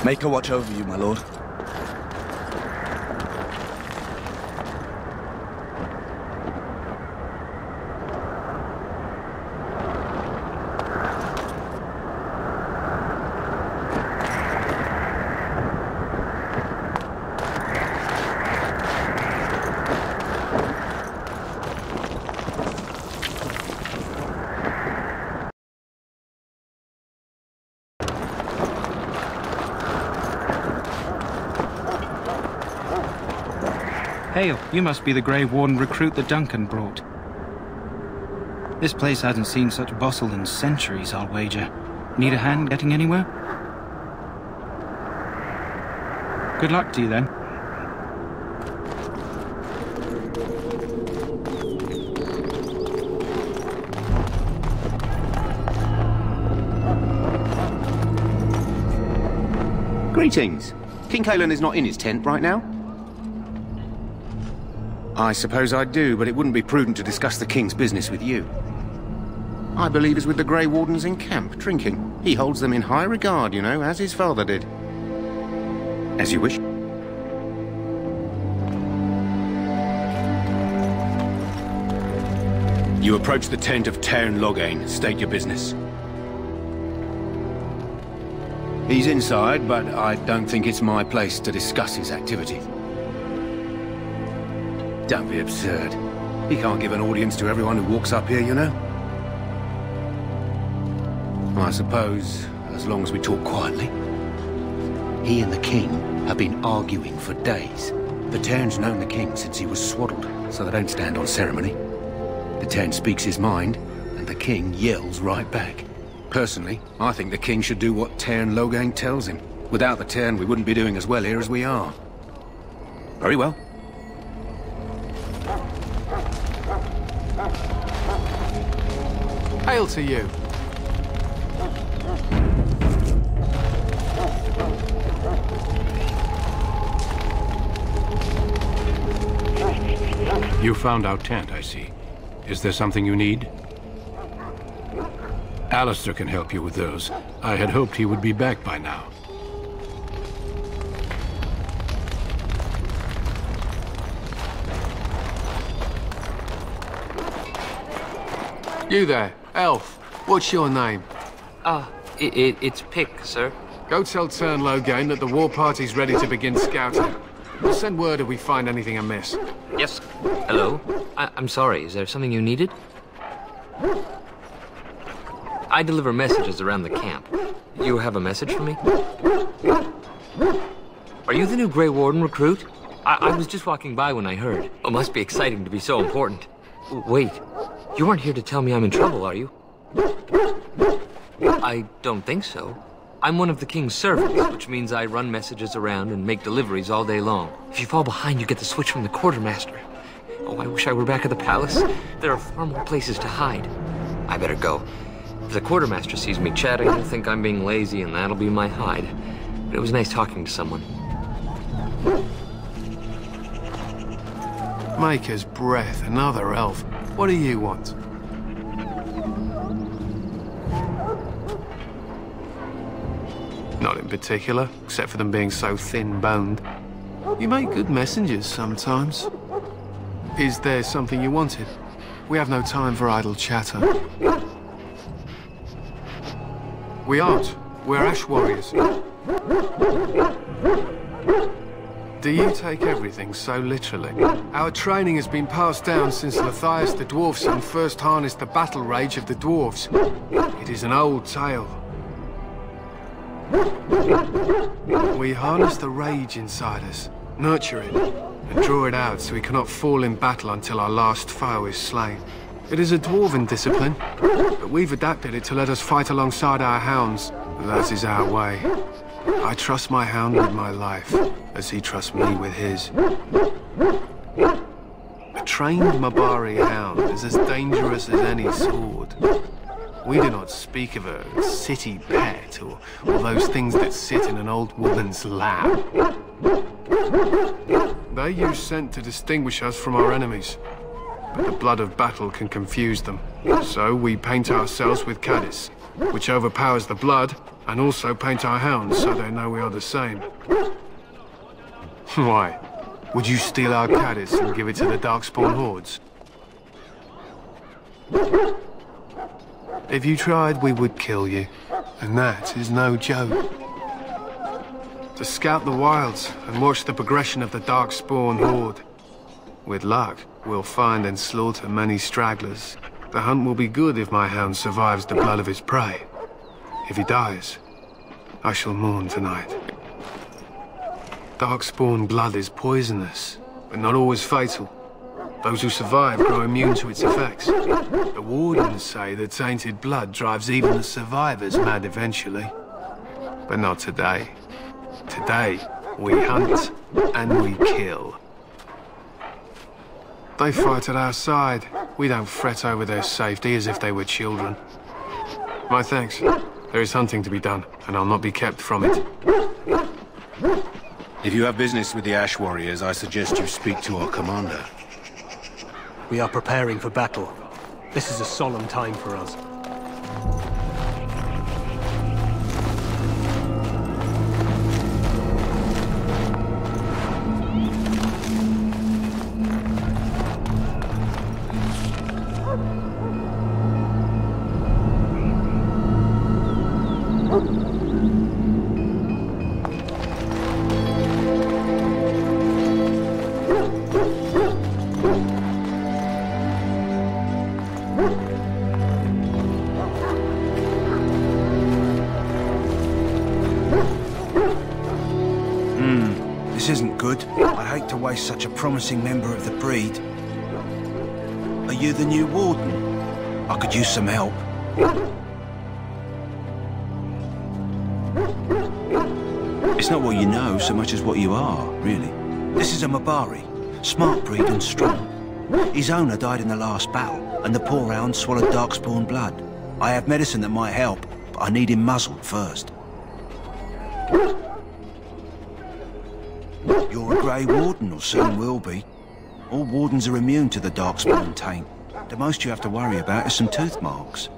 Make her watch over you, my lord. Hail, you must be the Grey Warden recruit that Duncan brought. This place hasn't seen such bustle in centuries, I'll wager. Need a hand getting anywhere? Good luck to you, then. Greetings. King Caelan is not in his tent right now? I suppose I do, but it wouldn't be prudent to discuss the King's business with you. I believe he's with the Grey Wardens in camp, drinking. He holds them in high regard, you know, as his father did. As you wish. You approach the tent of Theron Loghain. State your business. He's inside, but I don't think it's my place to discuss his activities. Don't be absurd. He can't give an audience to everyone who walks up here, you know? I suppose, as long as we talk quietly. He and the King have been arguing for days. The Terran's known the King since he was swaddled, so they don't stand on ceremony. The Terran speaks his mind, and the King yells right back. Personally, I think the King should do what Theron Loghain tells him. Without the Terran, we wouldn't be doing as well here as we are. Very well. Hail to you. You found our tent, I see. Is there something you need? Alistair can help you with those. I had hoped he would be back by now. You there, elf. What's your name? It's Pick, sir. Go tell Theron Loghain that the war party's ready to begin scouting. We'll send word if we find anything amiss. Yes. Hello? I'm sorry, is there something you needed? I deliver messages around the camp. You have a message for me? Are you the new Grey Warden recruit? I was just walking by when I heard. It must be exciting to be so important. Wait, you aren't here to tell me I'm in trouble, are you? I don't think so. I'm one of the King's servants, which means I run messages around and make deliveries all day long. If you fall behind, you get the switch from the quartermaster. Oh, I wish I were back at the palace. There are far more places to hide. I better go. If the quartermaster sees me chatting, he'll think I'm being lazy, and that'll be my hide. But it was nice talking to someone. Maker's breath, another elf. What do you want? Not in particular, except for them being so thin-boned. You make good messengers sometimes. Is there something you wanted? We have no time for idle chatter. We aren't. We're Ash Warriors. Do you take everything so literally? Our training has been passed down since Lathias the Dwarf Son first harnessed the battle rage of the dwarves. It is an old tale. We harness the rage inside us, nurture it, and draw it out so we cannot fall in battle until our last foe is slain. It is a dwarven discipline, but we've adapted it to let us fight alongside our hounds. That is our way. I trust my hound with my life, as he trusts me with his. A trained Mabari hound is as dangerous as any sword. We do not speak of a city pet, or those things that sit in an old woman's lap. They use scent to distinguish us from our enemies, but the blood of battle can confuse them. So we paint ourselves with caddis, which overpowers the blood, and also paint our hounds so they know we are the same. Why? Would you steal our caddis and give it to the darkspawn hordes? If you tried, we would kill you, and that is no joke. To scout the wilds and watch the progression of the darkspawn horde. With luck, we'll find and slaughter many stragglers. The hunt will be good if my hound survives the blood of his prey. If he dies, I shall mourn tonight. Darkspawn blood is poisonous, but not always fatal. Those who survive grow immune to its effects. The Wardens say that tainted blood drives even the survivors mad eventually. But not today. Today, we hunt and we kill. They fight at our side. We don't fret over their safety as if they were children. My thanks. There is hunting to be done, and I'll not be kept from it. If you have business with the Ash Warriors, I suggest you speak to our commander. We are preparing for battle. This is a solemn time for us. This isn't good. I hate to waste such a promising member of the breed. Are you the new warden? I could use some help. It's not what you know so much as what you are, really. This is a Mabari, smart breed and strong. His owner died in the last battle, and the poor hound swallowed darkspawn blood. I have medicine that might help, but I need him muzzled first. You're a Grey Warden, or soon will be. All wardens are immune to the darkspawn taint. The most you have to worry about is some tooth marks.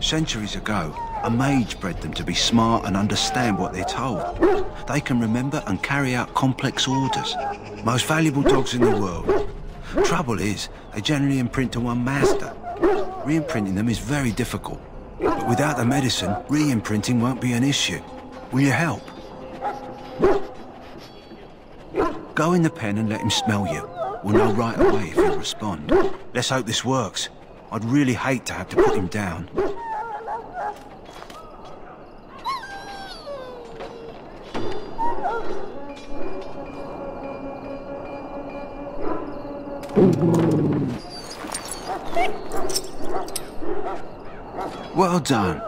Centuries ago, a mage bred them to be smart and understand what they're told. They can remember and carry out complex orders. Most valuable dogs in the world. Trouble is, they generally imprint to one master. Re-imprinting them is very difficult. But without the medicine, re-imprinting won't be an issue. Will you help? Go in the pen and let him smell you. We'll know right away if he'll respond. Let's hope this works. I'd really hate to have to put him down. Well done.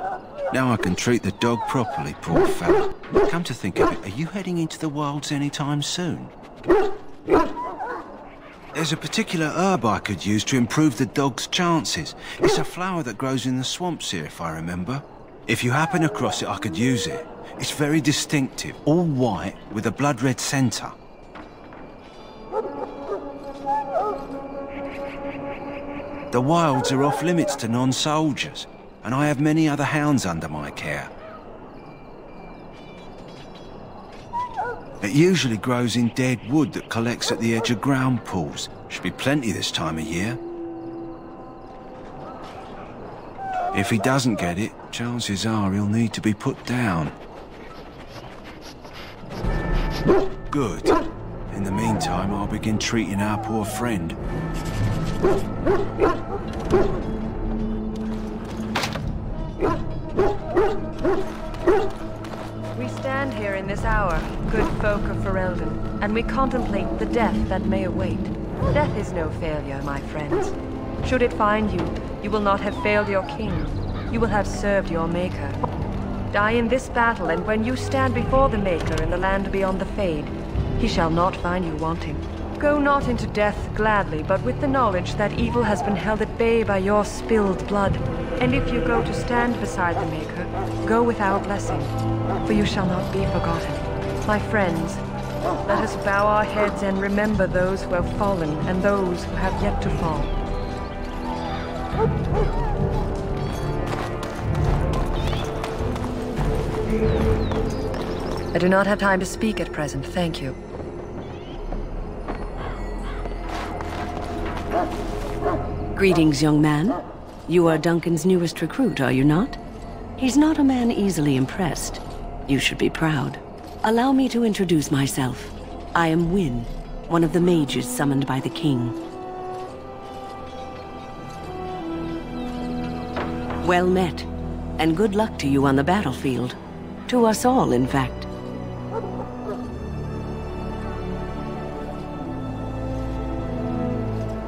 Now I can treat the dog properly, poor fella. Come to think of it, are you heading into the wilds anytime soon? There's a particular herb I could use to improve the dog's chances. It's a flower that grows in the swamps here, if I remember. If you happen across it, I could use it. It's very distinctive, all white with a blood-red centre. The wilds are off limits to non-soldiers, and I have many other hounds under my care. It usually grows in dead wood that collects at the edge of ground pools. Should be plenty this time of year. If he doesn't get it, chances are he'll need to be put down. Good. In the meantime, I'll begin treating our poor friend. We stand here in this hour, good folk of Ferelden, and we contemplate the death that may await. Death is no failure, my friends. Should it find you, you will not have failed your king. You will have served your maker. Die in this battle, and when you stand before the maker in the land beyond the Fade, he shall not find you wanting. Go not into death gladly, but with the knowledge that evil has been held at bay by your spilled blood. And if you go to stand beside the Maker, go with our blessing, for you shall not be forgotten. My friends, let us bow our heads and remember those who have fallen and those who have yet to fall. I do not have time to speak at present, thank you. Greetings, young man. You are Duncan's newest recruit, are you not? He's not a man easily impressed. You should be proud. Allow me to introduce myself. I am Wynne, one of the mages summoned by the king. Well met, and good luck to you on the battlefield. To us all, in fact.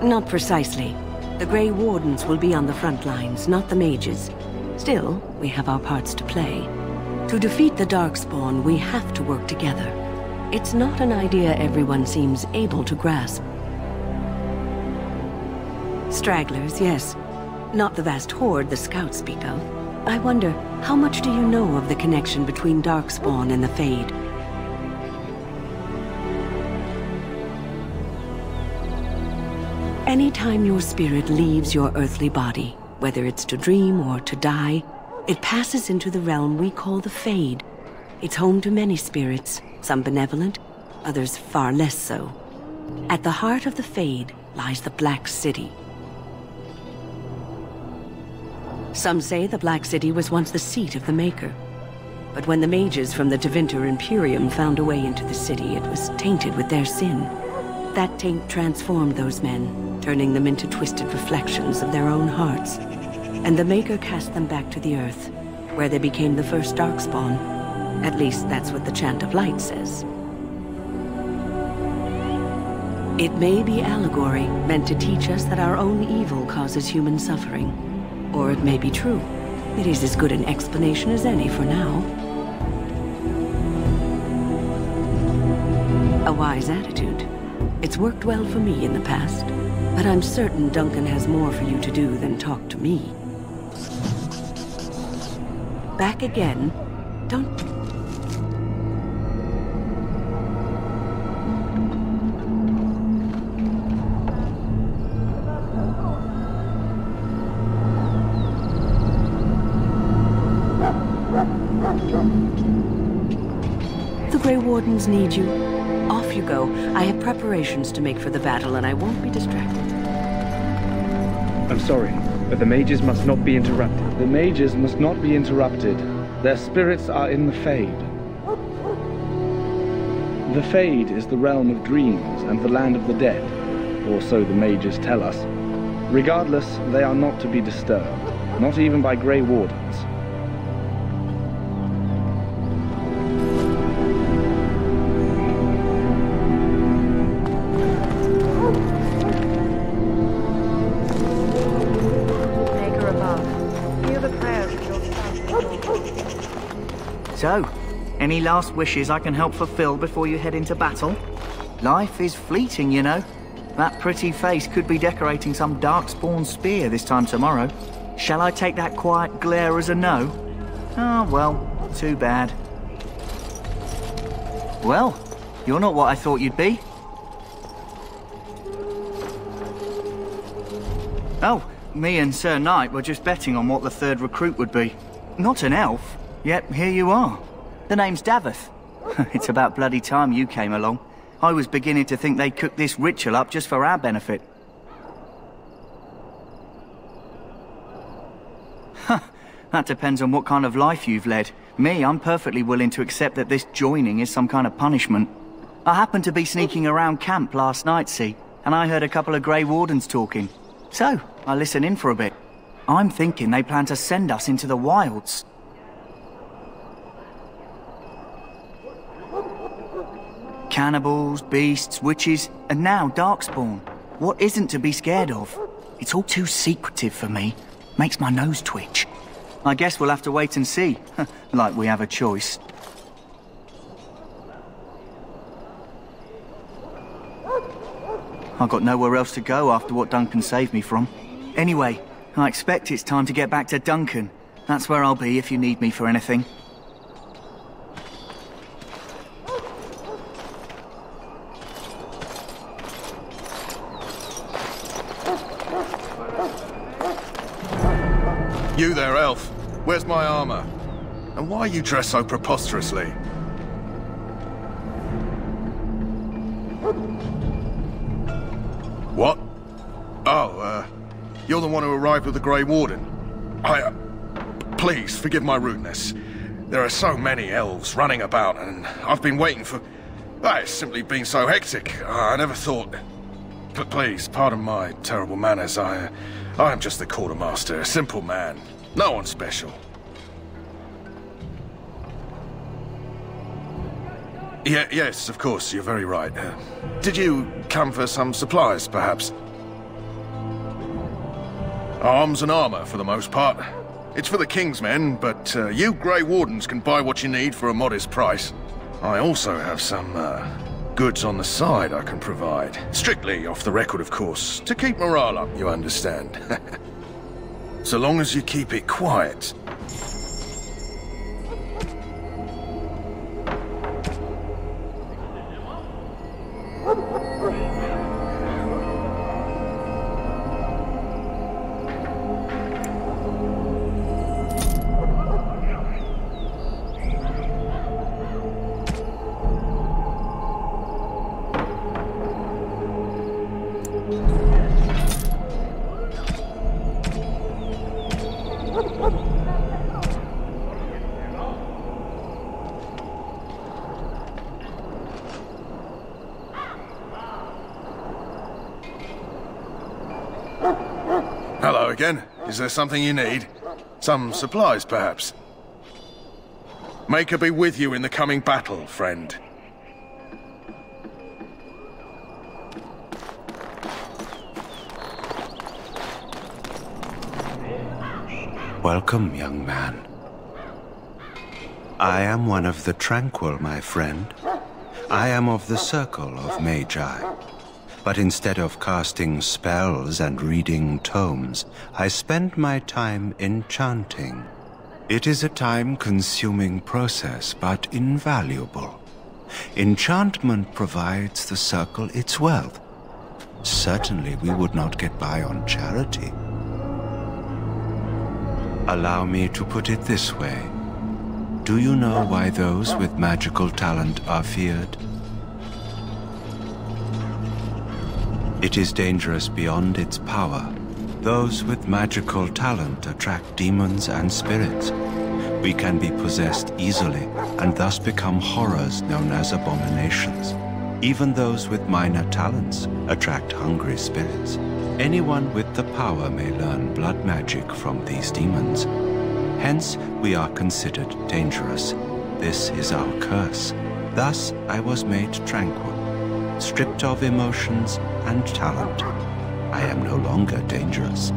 Not precisely. The Grey Wardens will be on the front lines, not the mages. Still, we have our parts to play. To defeat the darkspawn, we have to work together. It's not an idea everyone seems able to grasp. Stragglers, yes. Not the vast horde the scouts speak of. I wonder, how much do you know of the connection between darkspawn and the Fade? Anytime your spirit leaves your earthly body, whether it's to dream or to die, it passes into the realm we call the Fade. It's home to many spirits, some benevolent, others far less so. At the heart of the Fade lies the Black City. Some say the Black City was once the seat of the Maker. But when the mages from the Tevinter Imperium found a way into the city, it was tainted with their sin. That taint transformed those men, turning them into twisted reflections of their own hearts. And the Maker cast them back to the Earth, where they became the first darkspawn. At least that's what the Chant of Light says. It may be allegory, meant to teach us that our own evil causes human suffering. Or it may be true. It is as good an explanation as any for now. A wise attitude. It's worked well for me in the past, but I'm certain Duncan has more for you to do than talk to me. Back again? Don't... The Grey Wardens need you. Off you go. I have preparations to make for the battle, and I won't be distracted. I'm sorry, but the mages must not be interrupted. The mages must not be interrupted. Their spirits are in the Fade. The Fade is the realm of dreams and the land of the dead, or so the mages tell us. Regardless, they are not to be disturbed, not even by Grey Wardens. So, any last wishes I can help fulfill before you head into battle? Life is fleeting, you know. That pretty face could be decorating some darkspawn spear this time tomorrow. Shall I take that quiet glare as a no? Oh, well, too bad. Well, you're not what I thought you'd be. Oh, me and Sir Knight were just betting on what the third recruit would be. Not an elf. Yep, here you are. The name's Daveth. It's about bloody time you came along. I was beginning to think they'd cooked this ritual up just for our benefit. Huh, that depends on what kind of life you've led. Me, I'm perfectly willing to accept that this joining is some kind of punishment. I happened to be sneaking around camp last night, see, and I heard a couple of Grey Wardens talking. So, I listened in for a bit. I'm thinking they plan to send us into the wilds. Cannibals, beasts, witches, and now darkspawn. What isn't to be scared of? It's all too secretive for me. Makes my nose twitch. I guess we'll have to wait and see. Like we have a choice. I've got nowhere else to go after what Duncan saved me from. Anyway, I expect it's time to get back to Duncan. That's where I'll be if you need me for anything. You there, elf. Where's my armor? And why are you dressed so preposterously? What? Oh, you're the one who arrived with the Grey Warden. Please, forgive my rudeness. There are so many elves running about, and I've been waiting for... It's simply been so hectic. I never thought... But please, pardon my terrible manners. I am just the quartermaster, a simple man. No one special. Yes, of course, you're very right. Did you come for some supplies, perhaps? Arms and armor, for the most part. It's for the King's men, but you Grey Wardens can buy what you need for a modest price. I also have some goods on the side I can provide. Strictly off the record, of course, to keep morale up, you understand. So long as you keep it quiet. Hello again. Is there something you need? Some supplies, perhaps? May her be with you in the coming battle, friend. Welcome, young man. I am one of the Tranquil, my friend. I am of the Circle of Magi. But instead of casting spells and reading tomes, I spend my time enchanting. It is a time-consuming process, but invaluable. Enchantment provides the Circle its wealth. Certainly we would not get by on charity. Allow me to put it this way. Do you know why those with magical talent are feared? It is dangerous beyond its power. Those with magical talent attract demons and spirits. We can be possessed easily, and thus become horrors known as abominations. Even those with minor talents attract hungry spirits. Anyone with the power may learn blood magic from these demons. Hence, we are considered dangerous. This is our curse. Thus, I was made tranquil, stripped of emotions and talent. I am no longer dangerous.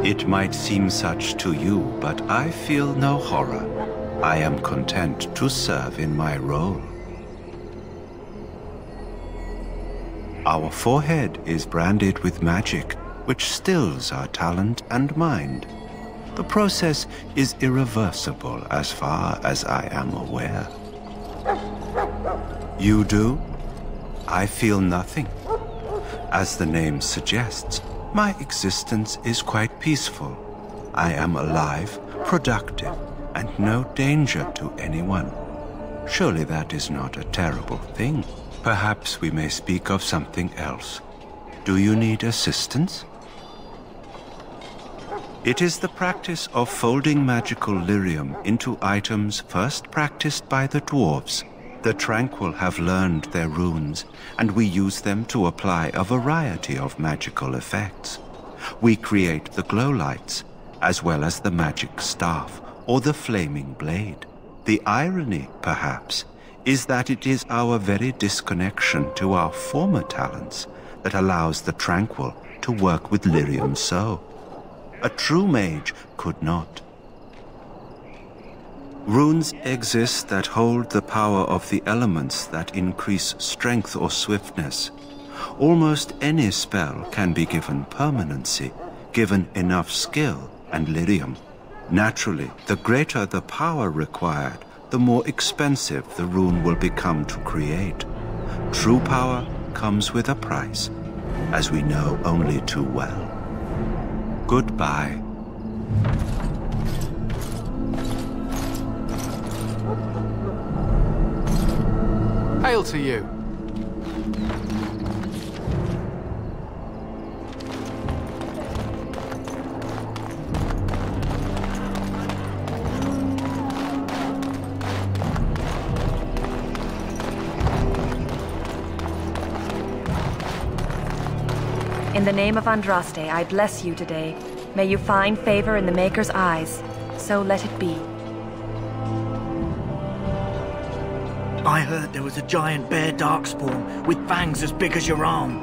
It might seem such to you, but I feel no horror. I am content to serve in my role. Our forehead is branded with magic, which stills our talent and mind. The process is irreversible as far as I am aware. You do? I feel nothing. As the name suggests, my existence is quite peaceful. I am alive, productive, and no danger to anyone. Surely that is not a terrible thing. Perhaps we may speak of something else. Do you need assistance? It is the practice of folding magical lyrium into items first practiced by the dwarves. The Tranquil have learned their runes, and we use them to apply a variety of magical effects. We create the glow lights, as well as the magic staff or the flaming blade. The irony, perhaps, is that it is our very disconnection to our former talents that allows the Tranquil to work with lyrium so. A true mage could not. Runes exist that hold the power of the elements that increase strength or swiftness. Almost any spell can be given permanency, given enough skill and lyrium. Naturally, the greater the power required, the more expensive the rune will become to create. True power comes with a price, as we know only too well. Goodbye. Hail to you. In the name of Andraste, I bless you today. May you find favor in the Maker's eyes. So let it be. I heard there was a giant bear darkspawn with fangs as big as your arm.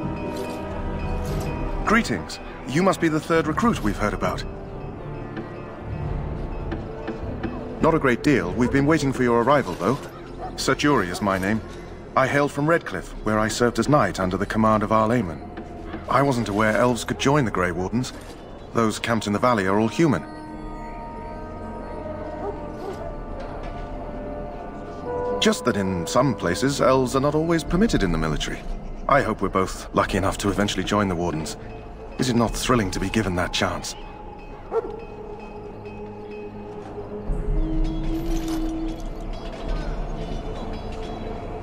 Greetings. You must be the third recruit we've heard about. Not a great deal. We've been waiting for your arrival, though. Sir Jury is my name. I hail from Redcliffe, where I served as knight under the command of Arlaman. I wasn't aware elves could join the Grey Wardens. Those camped in the valley are all human. Just that in some places, elves are not always permitted in the military. I hope we're both lucky enough to eventually join the Wardens. Is it not thrilling to be given that chance?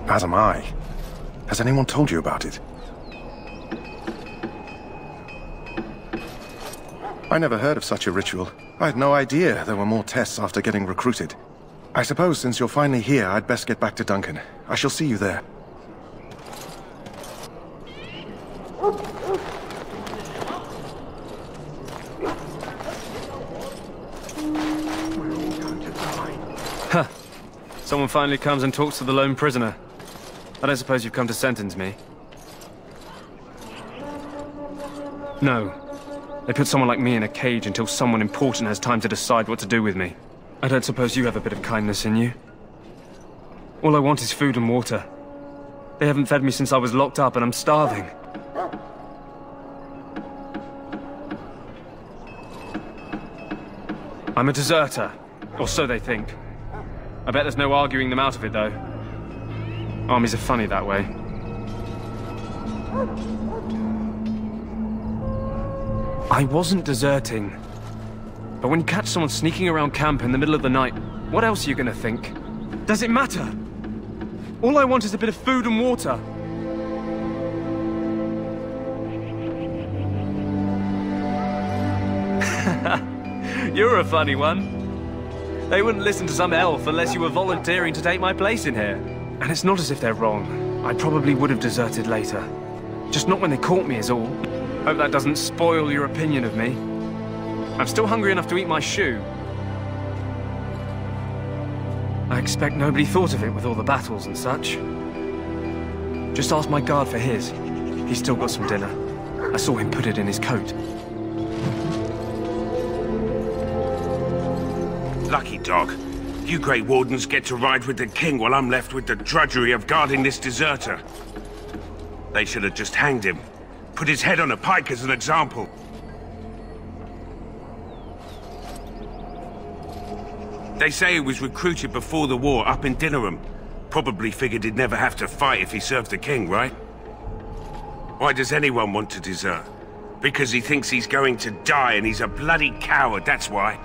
As am I. Has anyone told you about it? I never heard of such a ritual. I had no idea there were more tests after getting recruited. I suppose since you're finally here, I'd best get back to Duncan. I shall see you there. Huh. Someone finally comes and talks to the lone prisoner. I don't suppose you've come to sentence me? No. They put someone like me in a cage until someone important has time to decide what to do with me. I don't suppose you have a bit of kindness in you? All I want is food and water. They haven't fed me since I was locked up and I'm starving. I'm a deserter, or so they think. I bet there's no arguing them out of it, though. Armies are funny that way. I wasn't deserting. But when you catch someone sneaking around camp in the middle of the night, what else are you gonna think? Does it matter? All I want is a bit of food and water. You're a funny one. They wouldn't listen to some elf unless you were volunteering to take my place in here. And it's not as if they're wrong. I probably would have deserted later. Just not when they caught me is all. Hope that doesn't spoil your opinion of me. I'm still hungry enough to eat my shoe. I expect nobody thought of it with all the battles and such. Just ask my guard for his. He's still got some dinner. I saw him put it in his coat. Lucky dog. You Grey Wardens get to ride with the king while I'm left with the drudgery of guarding this deserter. They should have just hanged him. Put his head on a pike as an example. They say he was recruited before the war up in Dinnerham. Probably figured he'd never have to fight if he served the king, right? Why does anyone want to desert? Because he thinks he's going to die and he's a bloody coward, that's why.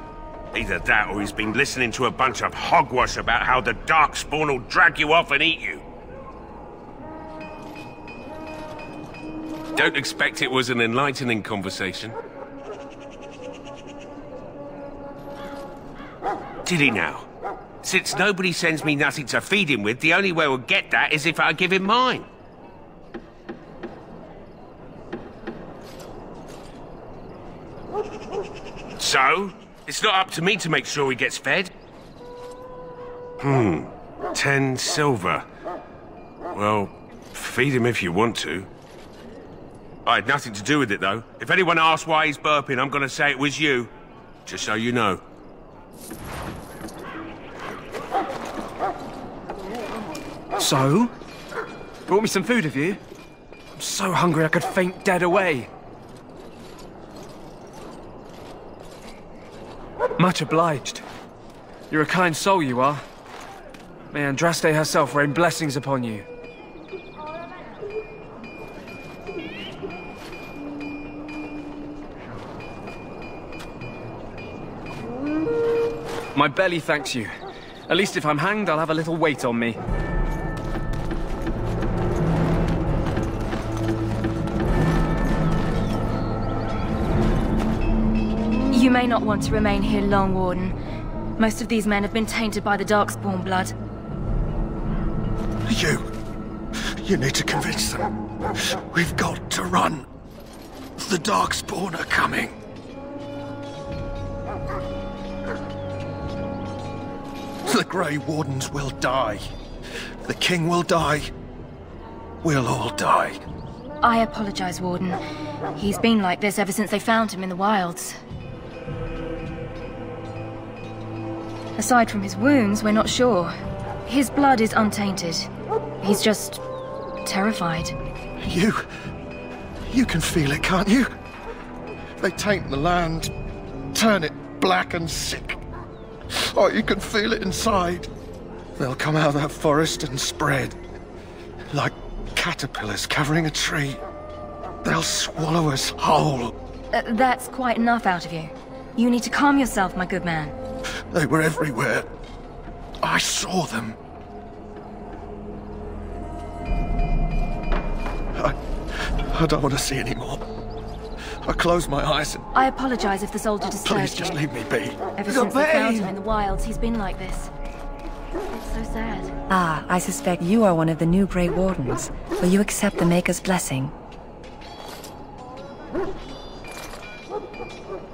Either that or he's been listening to a bunch of hogwash about how the darkspawn will drag you off and eat you. Don't expect it was an enlightening conversation. Did he now? Since nobody sends me nothing to feed him with, the only way we'll get that is if I give him mine. So, it's not up to me to make sure he gets fed? 10 silver. Well, feed him if you want to. I had nothing to do with it, though. If anyone asks why he's burping, I'm gonna say it was you. Just so you know. So? Brought me some food, have you? I'm so hungry I could faint dead away. Much obliged. You're a kind soul, you are. May Andraste herself rain blessings upon you. My belly thanks you. At least if I'm hanged, I'll have a little weight on me. You may not want to remain here long, Warden. Most of these men have been tainted by the darkspawn blood. You need to convince them. We've got to run. The darkspawn are coming. The Grey Wardens will die. The King will die. We'll all die. I apologize, Warden. He's been like this ever since they found him in the wilds. Aside from his wounds, we're not sure. His blood is untainted. He's just terrified. You can feel it, can't you? They taint the land, turn it black and sick. Oh, you can feel it inside. They'll come out of that forest and spread. Like caterpillars covering a tree. They'll swallow us whole. That's quite enough out of you. You need to calm yourself, my good man. They were everywhere. I saw them. I don't want to see any more. I close my eyes and... I apologize if the soldier disturbed you. Please just leave me be. Ever since we found him in the wilds, he's been like this. It's so sad. Ah, I suspect you are one of the new Grey Wardens. Will you accept the Maker's blessing?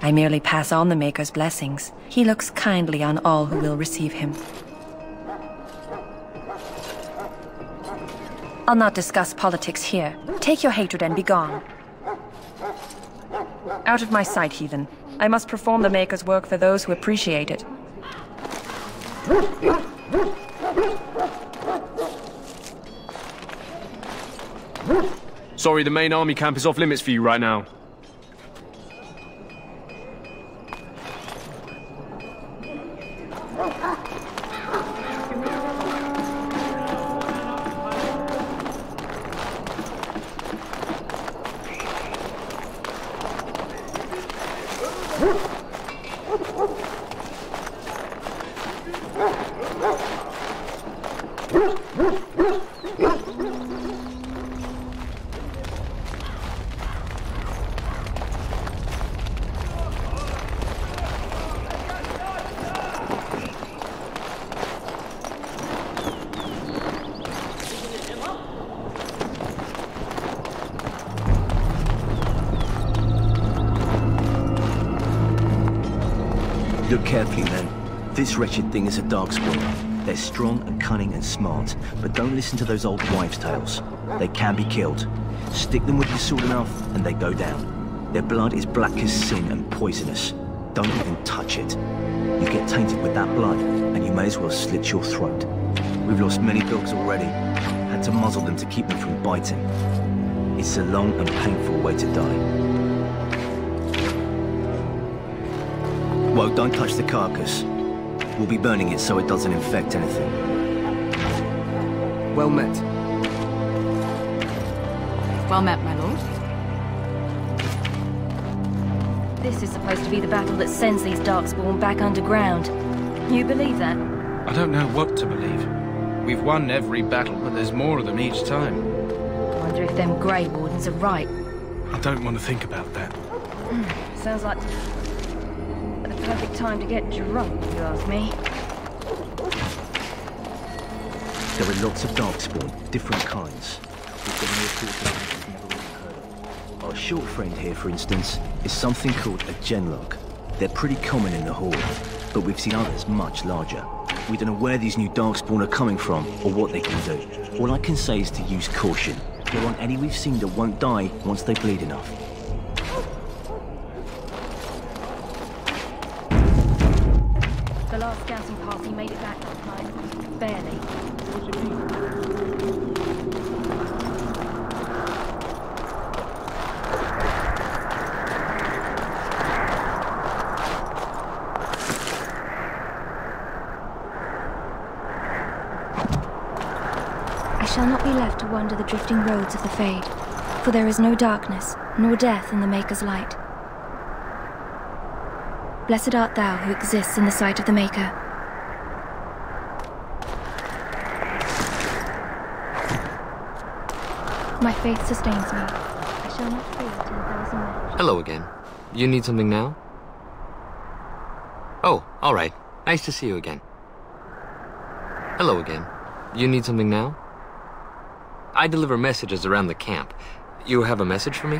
I merely pass on the Maker's blessings. He looks kindly on all who will receive him. I'll not discuss politics here. Take your hatred and be gone. Out of my sight, heathen. I must perform the Maker's work for those who appreciate it. Sorry, the main army camp is off limits for you right now. Look carefully, men. This wretched thing is a darkspawn. They're strong and cunning and smart, but don't listen to those old wives' tales. They can be killed. Stick them with your sword enough, and they go down. Their blood is black as sin and poisonous. Don't even touch it. You get tainted with that blood, and you may as well slit your throat. We've lost many dogs already. Had to muzzle them to keep them from biting. It's a long and painful way to die. Well, don't touch the carcass. We'll be burning it so it doesn't infect anything. Well met. Well met, my lord. This is supposed to be the battle that sends these darkspawn back underground. You believe that? I don't know what to believe. We've won every battle, but there's more of them each time. I wonder if them Grey Wardens are right. I don't want to think about that. Sounds like the perfect time to get drunk, if you ask me. There are lots of darkspawn, different kinds. We've got any reports of ones we've never really heard of. Our short friend here, for instance, is something called a genlog. They're pretty common in the Horde, but we've seen others much larger. We don't know where these new darkspawn are coming from, or what they can do. All I can say is to use caution. There aren't any we've seen that won't die once they bleed enough. The last scouting party made it back last night. Barely. wander the drifting roads of the Fade, for there is no darkness, nor death in the Maker's light. Blessed art thou who exists in the sight of the Maker. My faith sustains me. I shall not fear till 1,000 men. Hello again. You need something now? Oh, alright. Nice to see you again. Hello again. You need something now? I deliver messages around the camp. You have a message for me?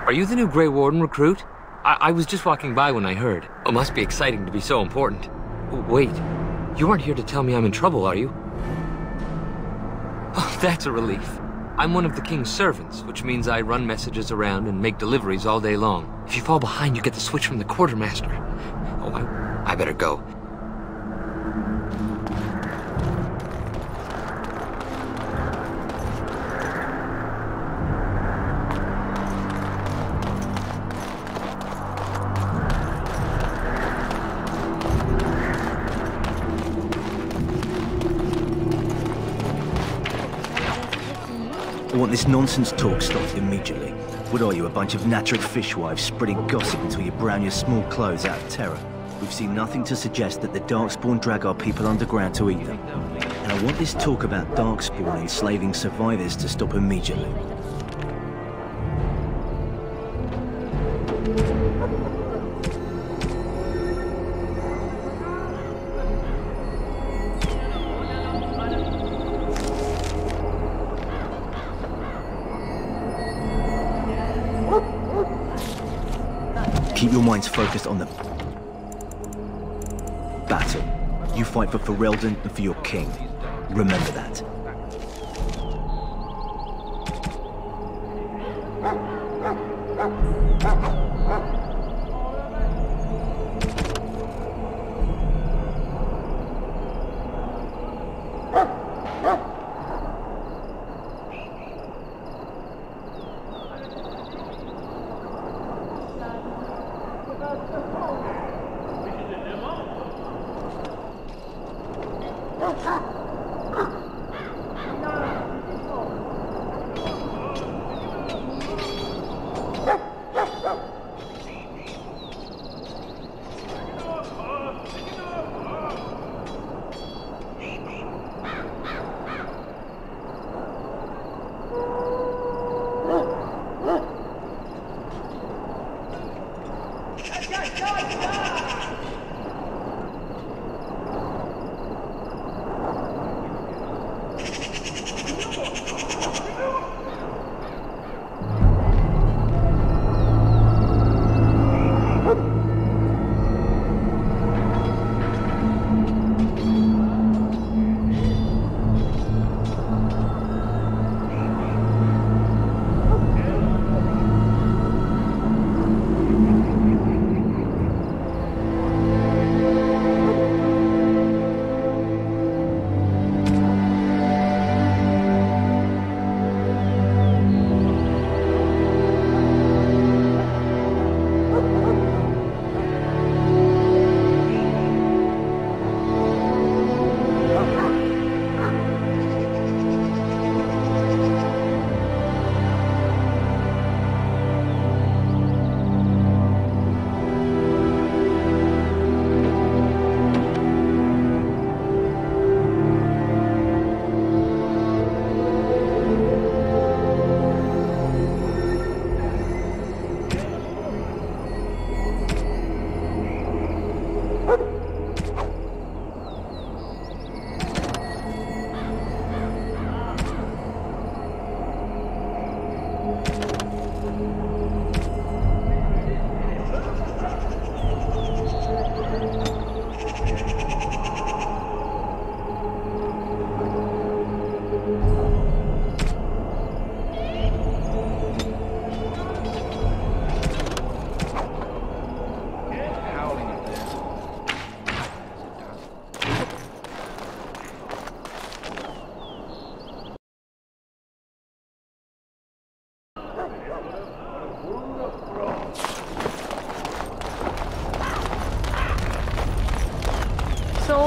Are you the new Grey Warden recruit? I was just walking by when I heard. It must be exciting to be so important. Wait, you aren't here to tell me I'm in trouble, are you? Oh, that's a relief. I'm one of the king's servants, which means I run messages around and make deliveries all day long. If you fall behind, you get the switch from the quartermaster. Oh, I better go. I want this nonsense talk stopped immediately. What are you, a bunch of Natric fishwives spreading gossip until you brown your small clothes out of terror? We've seen nothing to suggest that the darkspawn drag our people underground to eat them. And I want this talk about darkspawn enslaving survivors to stop immediately. Keep your minds focused on the battle. You fight for Ferelden and for your king. Remember that.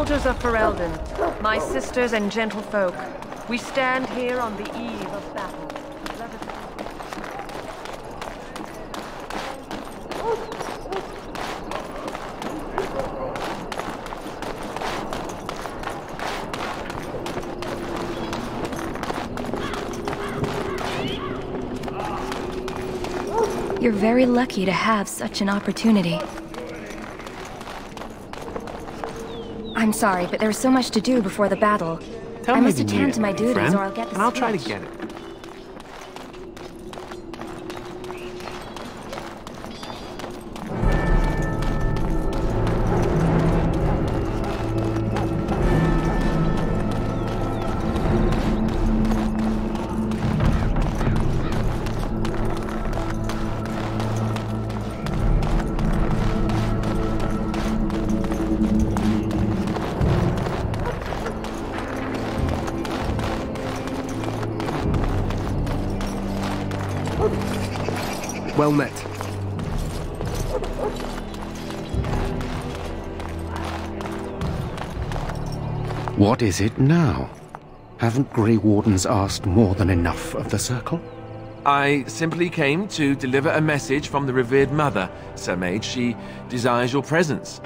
Daughters of Ferelden, my sisters and gentlefolk, we stand here on the eve of battle. Let us... You're very lucky to have such an opportunity. I'm sorry, but there's so much to do before the battle. I must attend to my duties or I'll get the and I'll try to switch. get it. Well met. What is it now? Haven't Grey Wardens asked more than enough of the Circle? I simply came to deliver a message from the revered mother, Sir Mage. She desires your presence.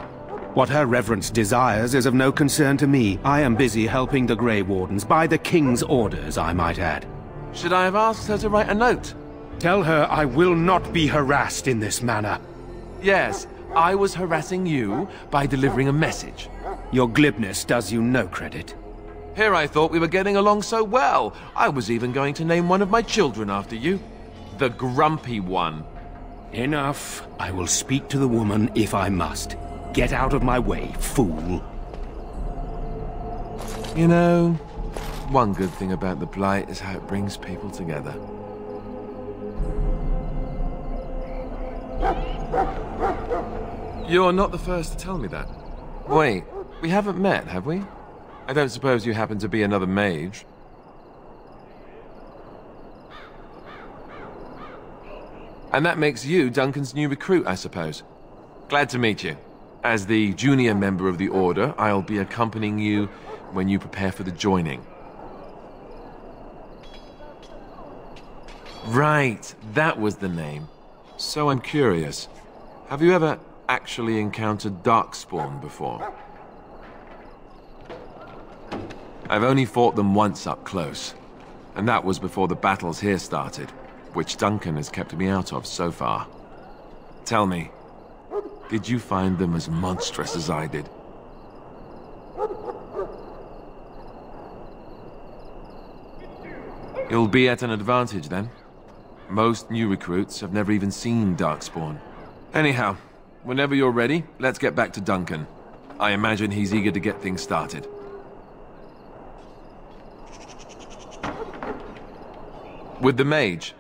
What her reverence desires is of no concern to me. I am busy helping the Grey Wardens, by the King's orders, I might add. Should I have asked her to write a note? Tell her I will not be harassed in this manner. Yes, I was harassing you by delivering a message. Your glibness does you no credit. Here I thought we were getting along so well. I was even going to name one of my children after you. The Grumpy One. Enough. I will speak to the woman if I must. Get out of my way, fool. You know, one good thing about the Blight is how it brings people together. You're not the first to tell me that. Wait, we haven't met, have we? I don't suppose you happen to be another mage. And that makes you Duncan's new recruit, I suppose. Glad to meet you. As the junior member of the Order, I'll be accompanying you when you prepare for the joining. Right, that was the name. So I'm curious. Have you ever actually encountered darkspawn before? I've only fought them once up close, and that was before the battles here started, which Duncan has kept me out of so far. Tell me, did you find them as monstrous as I did? You'll be at an advantage then. Most new recruits have never even seen darkspawn. Anyhow, whenever you're ready, let's get back to Duncan. I imagine he's eager to get things started. With the mage,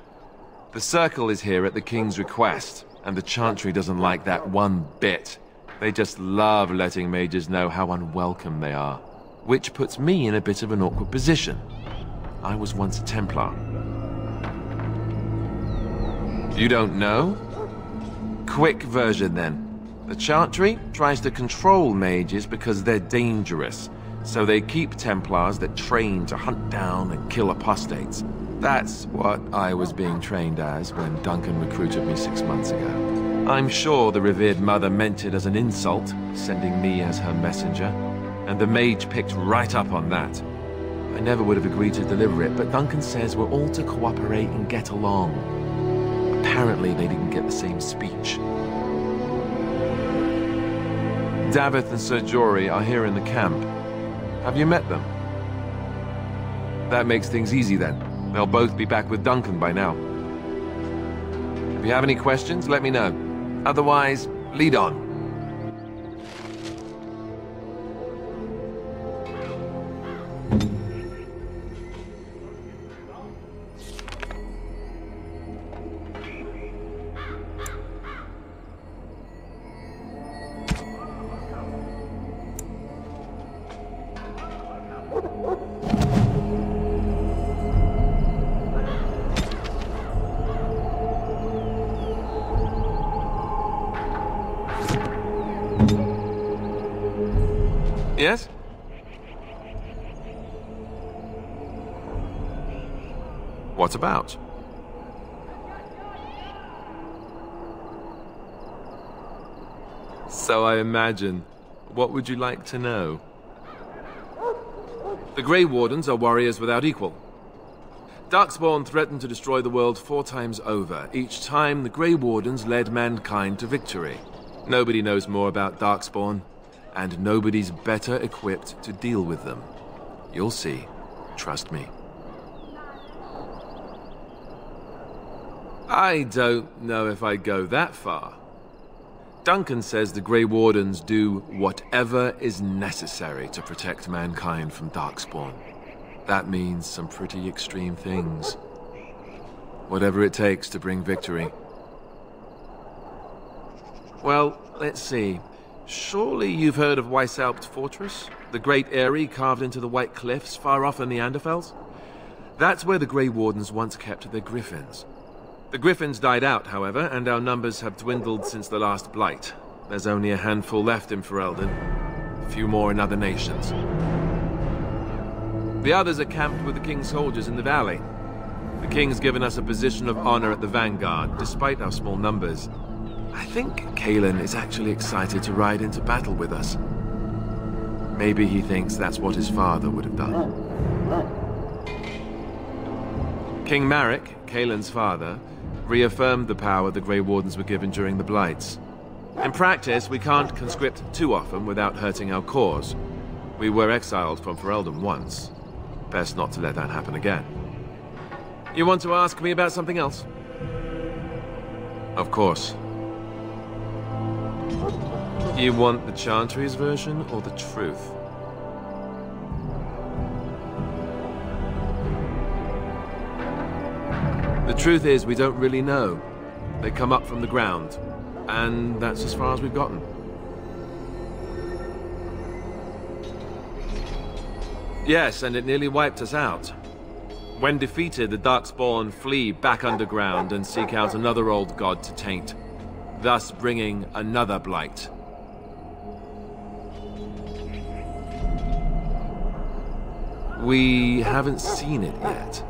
the Circle is here at the King's request, and the Chantry doesn't like that one bit. They just love letting mages know how unwelcome they are, which puts me in a bit of an awkward position. I was once a Templar. You don't know? Quick version then. The Chantry tries to control mages because they're dangerous, so they keep Templars that train to hunt down and kill apostates. That's what I was being trained as when Duncan recruited me 6 months ago. I'm sure the revered mother meant it as an insult, sending me as her messenger, and the mage picked right up on that. I never would have agreed to deliver it, but Duncan says we're all to cooperate and get along. Apparently they didn't get the same speech. Davith and Sir Jory are here in the camp. Have you met them? That makes things easy then. They'll both be back with Duncan by now. If you have any questions, let me know. Otherwise, lead on. Yes? What about? So I imagine. What would you like to know? The Grey Wardens are warriors without equal. Darkspawn threatened to destroy the world 4 times over. Each time, the Grey Wardens led mankind to victory. Nobody knows more about Darkspawn, and nobody's better equipped to deal with them. You'll see. Trust me. I don't know if I'd go that far. Duncan says the Grey Wardens do whatever is necessary to protect mankind from Darkspawn. That means some pretty extreme things. Whatever it takes to bring victory. Well, let's see. Surely you've heard of Weishaupt Fortress? The great eyrie carved into the White Cliffs far off in the Anderfels? That's where the Grey Wardens once kept their griffins. The griffins died out, however, and our numbers have dwindled since the last blight. There's only a handful left in Ferelden. A few more in other nations. The others are camped with the King's soldiers in the valley. The King's given us a position of honor at the vanguard, despite our small numbers. I think Cailan is actually excited to ride into battle with us. Maybe he thinks that's what his father would have done. King Marek, Cailan's father, reaffirmed the power the Grey Wardens were given during the Blights. In practice, we can't conscript too often without hurting our cause. We were exiled from Ferelden once. Best not to let that happen again. You want to ask me about something else? Of course. You want the Chantry's version or the truth? The truth is, we don't really know. They come up from the ground, and that's as far as we've gotten. Yes, and it nearly wiped us out. When defeated, the Darkspawn flee back underground and seek out another old god to taint, thus bringing another blight. We haven't seen it yet.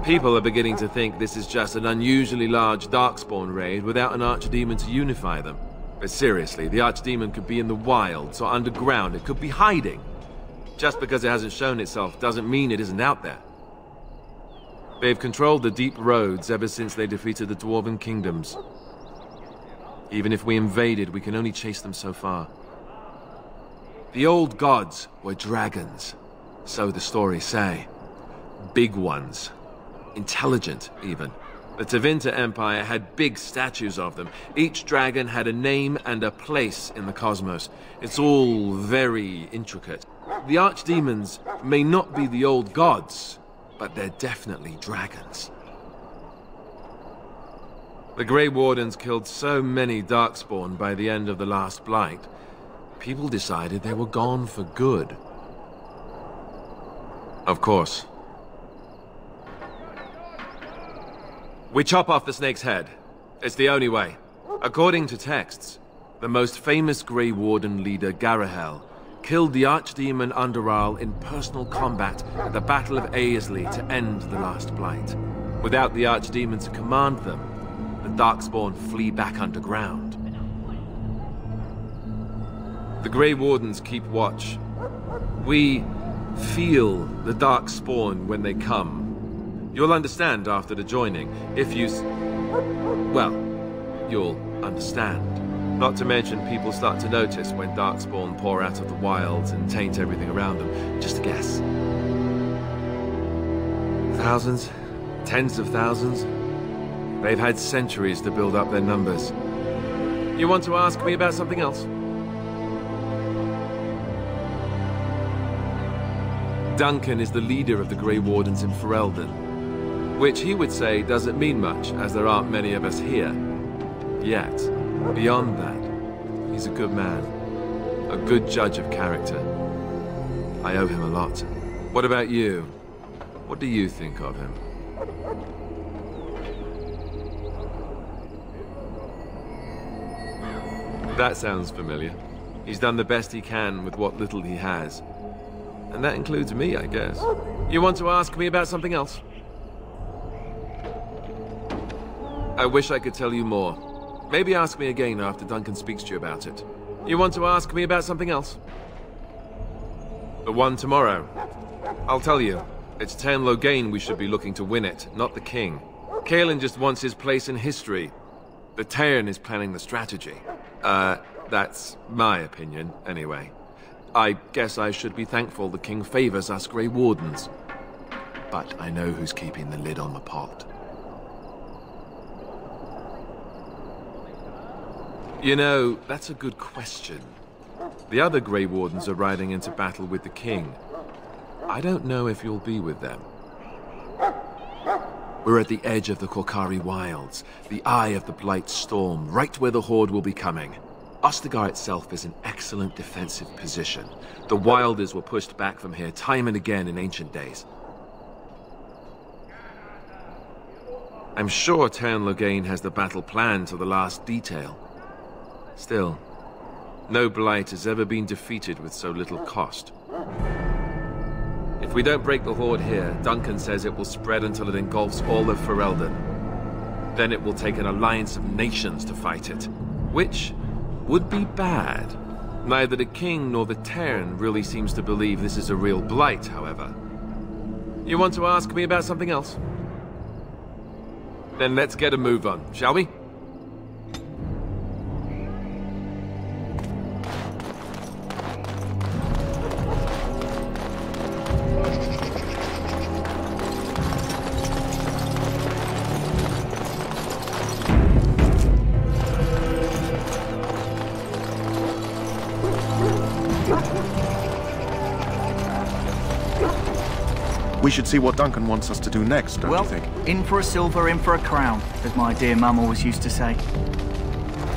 People are beginning to think this is just an unusually large Darkspawn raid without an archdemon to unify them. But seriously, the archdemon could be in the wilds or underground. It could be hiding. Just because it hasn't shown itself doesn't mean it isn't out there. They've controlled the deep roads ever since they defeated the Dwarven kingdoms. Even if we invaded, we can only chase them so far. The old gods were dragons, so the stories say. Big ones. Intelligent, even. The Tevinter Empire had big statues of them. Each dragon had a name and a place in the cosmos. It's all very intricate. The archdemons may not be the old gods, but they're definitely dragons. The Grey Wardens killed so many Darkspawn by the end of the last Blight, people decided they were gone for good. Of course. We chop off the snake's head. It's the only way. According to texts, the most famous Grey Warden leader, Garahel, killed the Archdemon Underal in personal combat at the Battle of Aesley to end the last Blight. Without the Archdemon to command them, the Darkspawn flee back underground. The Grey Wardens keep watch. We feel the Darkspawn when they come. You'll understand after the joining, if you... well, you'll understand. Not to mention, people start to notice when Darkspawn pour out of the wilds and taint everything around them. Just a guess. Thousands? Tens of thousands? They've had centuries to build up their numbers. You want to ask me about something else? Duncan is the leader of the Grey Wardens in Ferelden. Which he would say doesn't mean much, as there aren't many of us here. Yet, beyond that, he's a good man. A good judge of character. I owe him a lot. What about you? What do you think of him? That sounds familiar. He's done the best he can with what little he has. And that includes me, I guess. You want to ask me about something else? I wish I could tell you more. Maybe ask me again after Duncan speaks to you about it. You want to ask me about something else? The one tomorrow. I'll tell you. It's Theron Loghain we should be looking to win it, not the king. Caelan just wants his place in history. The Theron is planning the strategy. That's my opinion, anyway. I guess I should be thankful the king favors us Grey Wardens. But I know who's keeping the lid on the pot. You know, that's a good question. The other Grey Wardens are riding into battle with the king. I don't know if you'll be with them. We're at the edge of the Korkari Wilds, the eye of the Blight Storm, right where the Horde will be coming. Ostagar itself is an excellent defensive position. The Wilders were pushed back from here time and again in ancient days. I'm sure Theron Loghain has the battle planned to the last detail. Still, no Blight has ever been defeated with so little cost. If we don't break the Horde here, Duncan says it will spread until it engulfs all of Ferelden. Then it will take an alliance of nations to fight it, which would be bad. Neither the king nor the Theron really seems to believe this is a real Blight, however. You want to ask me about something else? Then let's get a move on, shall we? We should see what Duncan wants us to do next, don't you think? In for a silver, in for a crown, as my dear mum always used to say.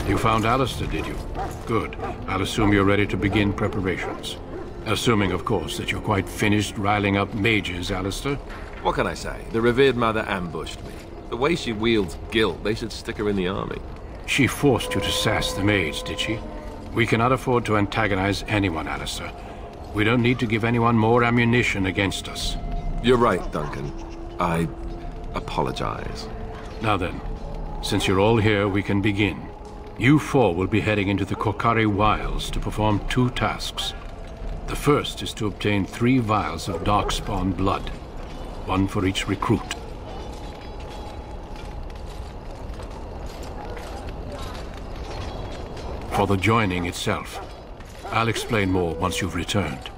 You found Alistair, did you? Good. I'll assume you're ready to begin preparations. Assuming, of course, that you're quite finished riling up mages, Alistair. What can I say? The revered mother ambushed me. The way she wields guilt, they should stick her in the army. She forced you to sass the mage, did she? We cannot afford to antagonize anyone, Alistair. We don't need to give anyone more ammunition against us. You're right, Duncan. I apologize. Now then, since you're all here, we can begin. You four will be heading into the Korkari Wilds to perform 2 tasks. The first is to obtain 3 vials of darkspawn blood, 1 for each recruit. For the joining itself, I'll explain more once you've returned.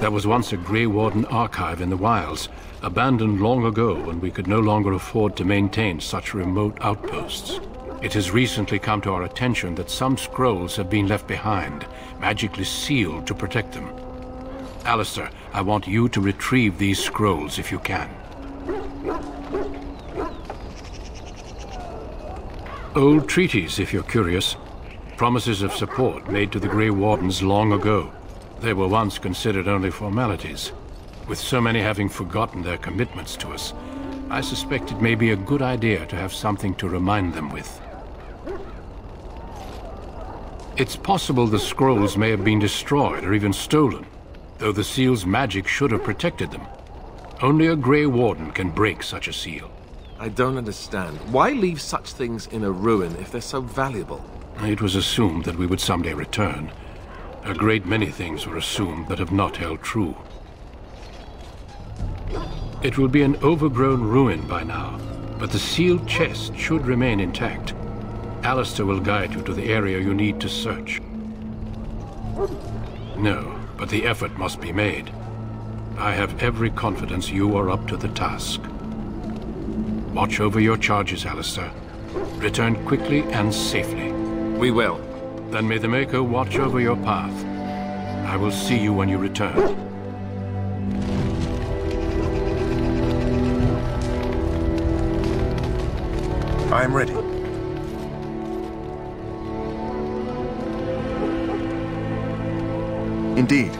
There was once a Grey Warden archive in the wilds, abandoned long ago when we could no longer afford to maintain such remote outposts. It has recently come to our attention that some scrolls have been left behind, magically sealed to protect them. Alistair, I want you to retrieve these scrolls if you can. Old treaties, if you're curious. Promises of support made to the Grey Wardens long ago. They were once considered only formalities. With so many having forgotten their commitments to us, I suspect it may be a good idea to have something to remind them with. It's possible the scrolls may have been destroyed or even stolen, though the seal's magic should have protected them. Only a Grey Warden can break such a seal. I don't understand. Why leave such things in a ruin if they're so valuable? It was assumed that we would someday return. A great many things were assumed that have not held true. It will be an overgrown ruin by now, but the sealed chest should remain intact. Alistair will guide you to the area you need to search. No, but the effort must be made. I have every confidence you are up to the task. Watch over your charges, Alistair. Return quickly and safely. We will. Then may the Maker watch over your path. I will see you when you return. I am ready. Indeed.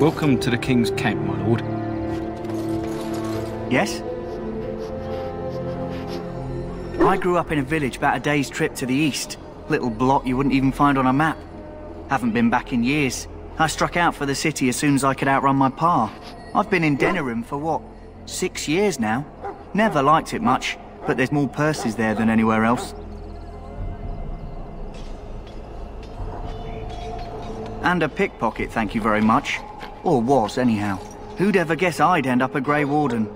Welcome to the King's camp, my lord. Yes? I grew up in a village about a day's trip to the east. Little blot you wouldn't even find on a map. Haven't been back in years. I struck out for the city as soon as I could outrun my pa. I've been in Denerim for what, 6 years now? Never liked it much, but there's more purses there than anywhere else. And a pickpocket, thank you very much. Or was, anyhow. Who'd ever guess I'd end up a Grey Warden?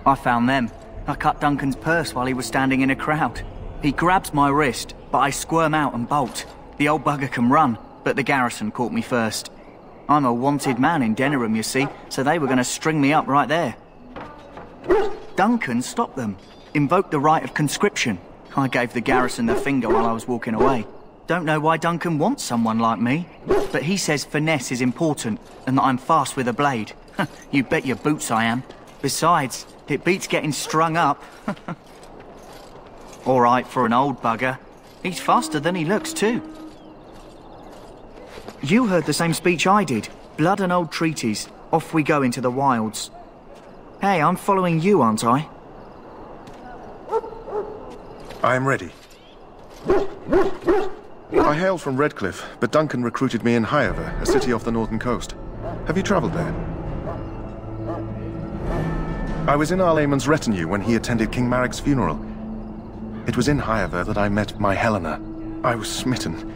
I found them. I cut Duncan's purse while he was standing in a crowd. He grabs my wrist, but I squirm out and bolt. The old bugger can run, but the garrison caught me first. I'm a wanted man in Denerim, you see, so they were going to string me up right there. Duncan stopped them, invoked the right of conscription. I gave the garrison the finger while I was walking away. Don't know why Duncan wants someone like me, but he says finesse is important and that I'm fast with a blade. You bet your boots I am. Besides, it beats getting strung up. All right for an old bugger. He's faster than he looks too. You heard the same speech I did. Blood and old treaties. Off we go into the wilds. Hey, I'm following you, aren't I? I am ready. I hail from Redcliffe, but Duncan recruited me in Highever, a city off the northern coast. Have you travelled there? I was in Arlayman's retinue when he attended King Marag's funeral. It was in Highever that I met my Helena. I was smitten.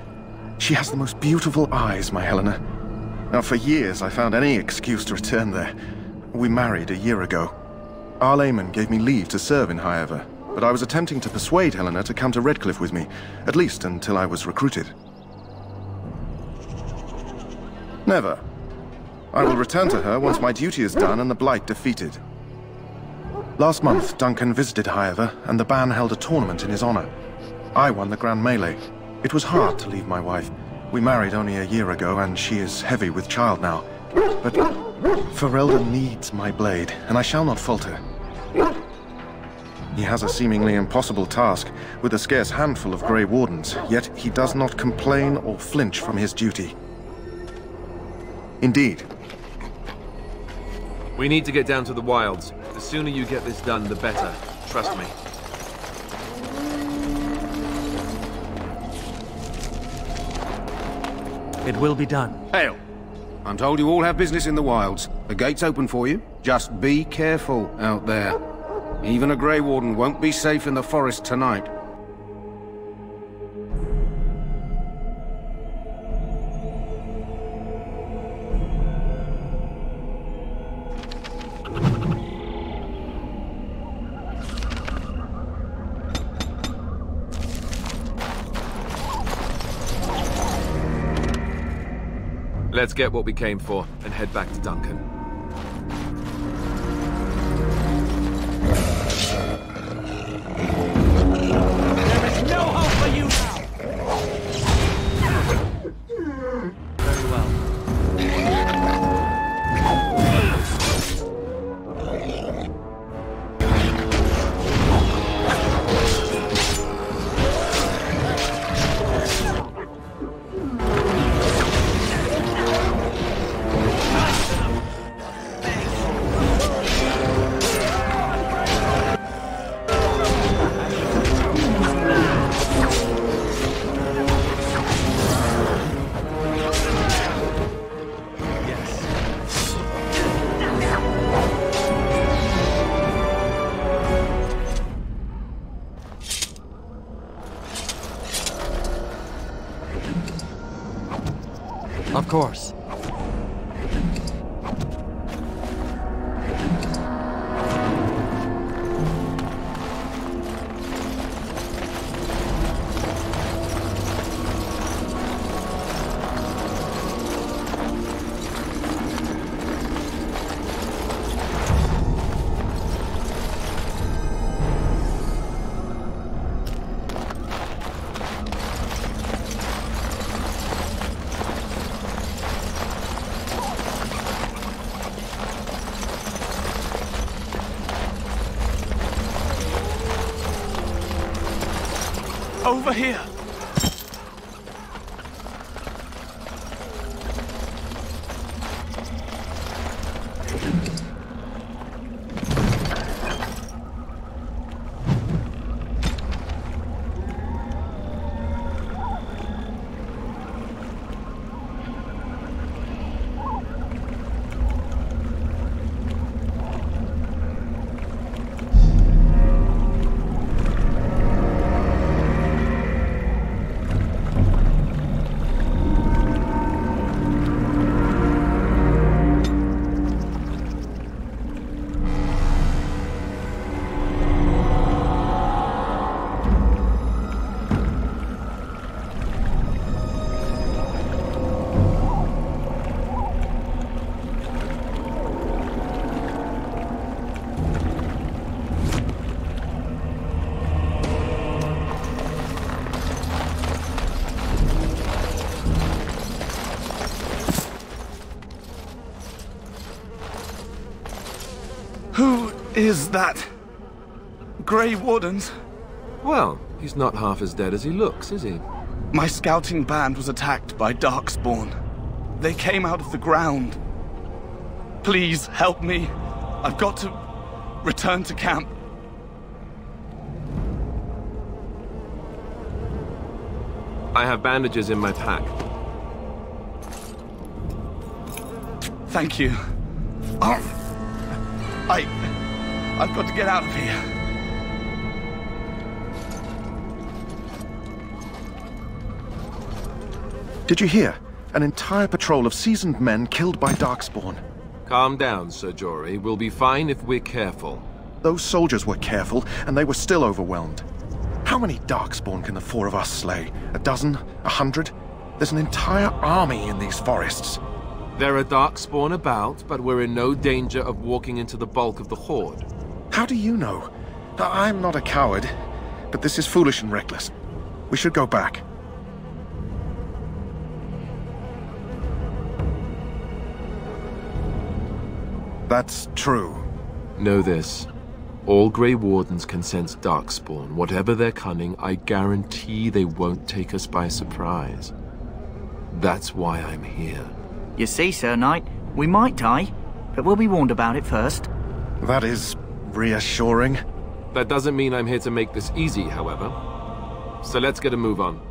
She has the most beautiful eyes, my Helena. Now, for years I found any excuse to return there. We married a year ago. Arlayman gave me leave to serve in Highever, but I was attempting to persuade Helena to come to Redcliffe with me, at least until I was recruited. Never. I will return to her once my duty is done and the Blight defeated. Last month, Duncan visited Highever, and the band held a tournament in his honor. I won the Grand Melee. It was hard to leave my wife. We married only a year ago, and she is heavy with child now. But Ferelden needs my blade, and I shall not falter. He has a seemingly impossible task, with a scarce handful of Grey Wardens, yet he does not complain or flinch from his duty. Indeed. We need to get down to the wilds. The sooner you get this done, the better. Trust me. It will be done. Hail! I'm told you all have business in the wilds. The gate's open for you. Just be careful out there. Even a Grey Warden won't be safe in the forest tonight. Let's get what we came for and head back to Duncan. There is no hope for you now! Very well. Of course. Over here! is that Grey Wardens? Well, he's not half as dead as he looks, is he? My scouting band was attacked by darkspawn. They came out of the ground. Please help me. I've got to return to camp. I have bandages in my pack. Thank you. I've got to get out of here. Did you hear? An entire patrol of seasoned men killed by darkspawn. Calm down, Sir Jory. We'll be fine if we're careful. Those soldiers were careful, and they were still overwhelmed. How many darkspawn can the four of us slay? A dozen? 100? There's an entire army in these forests. There are darkspawn about, but we're in no danger of walking into the bulk of the horde. How do you know? I'm not a coward, but this is foolish and reckless. We should go back. That's true. Know this. All Grey Wardens can sense darkspawn. Whatever their cunning, I guarantee they won't take us by surprise. That's why I'm here. You see, Sir Knight, we might die, but we'll be warned about it first. That is reassuring. That doesn't mean I'm here to make this easy, however. So let's get a move on.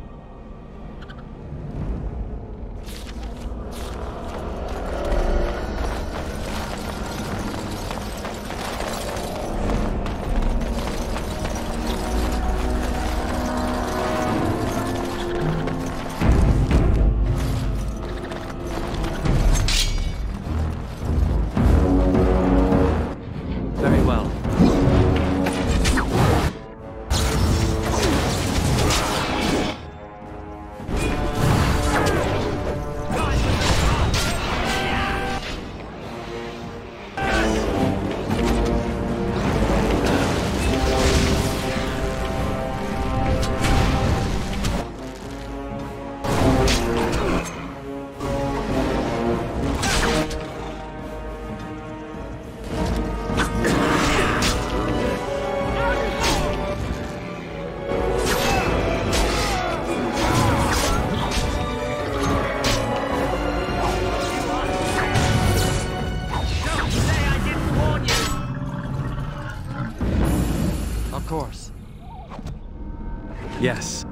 Yes.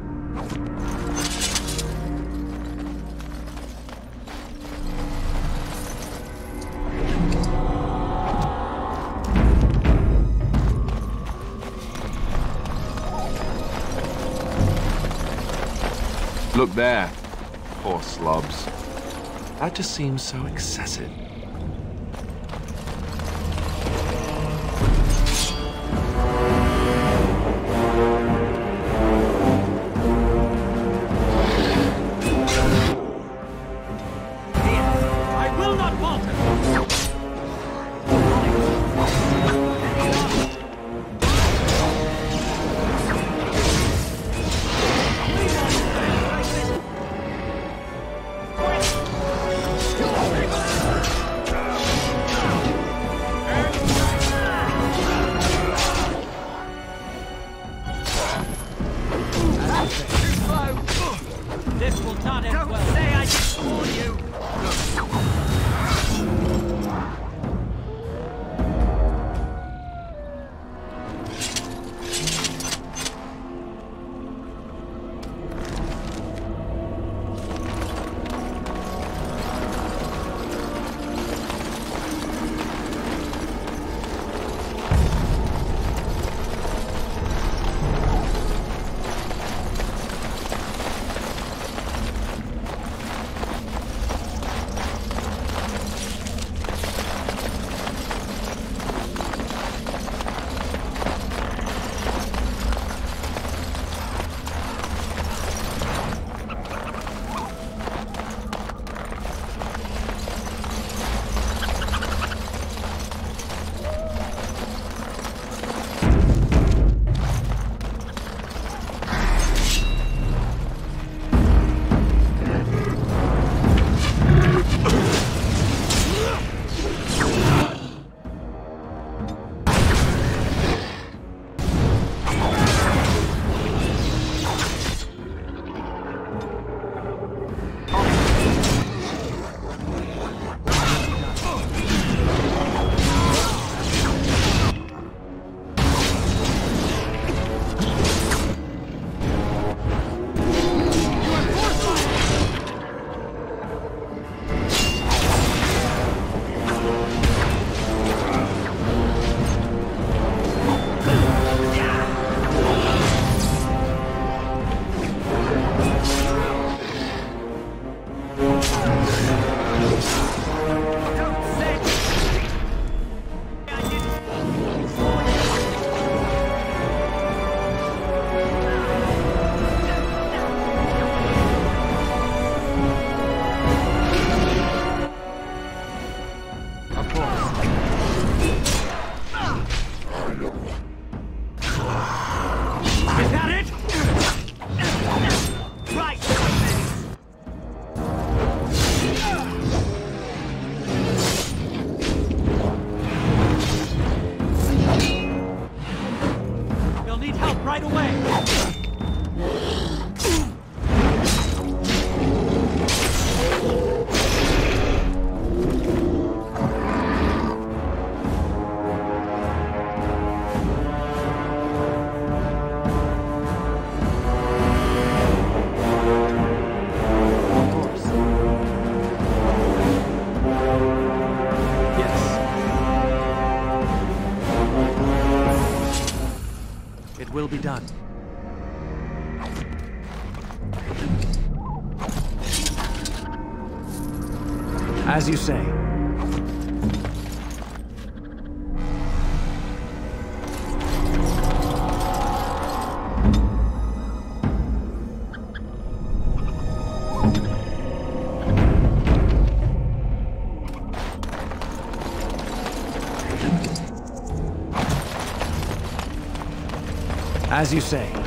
Look there. Poor slobs. That just seems so excessive. need help right away! Will be done. As you say. As you say.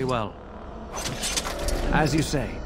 well. As you say.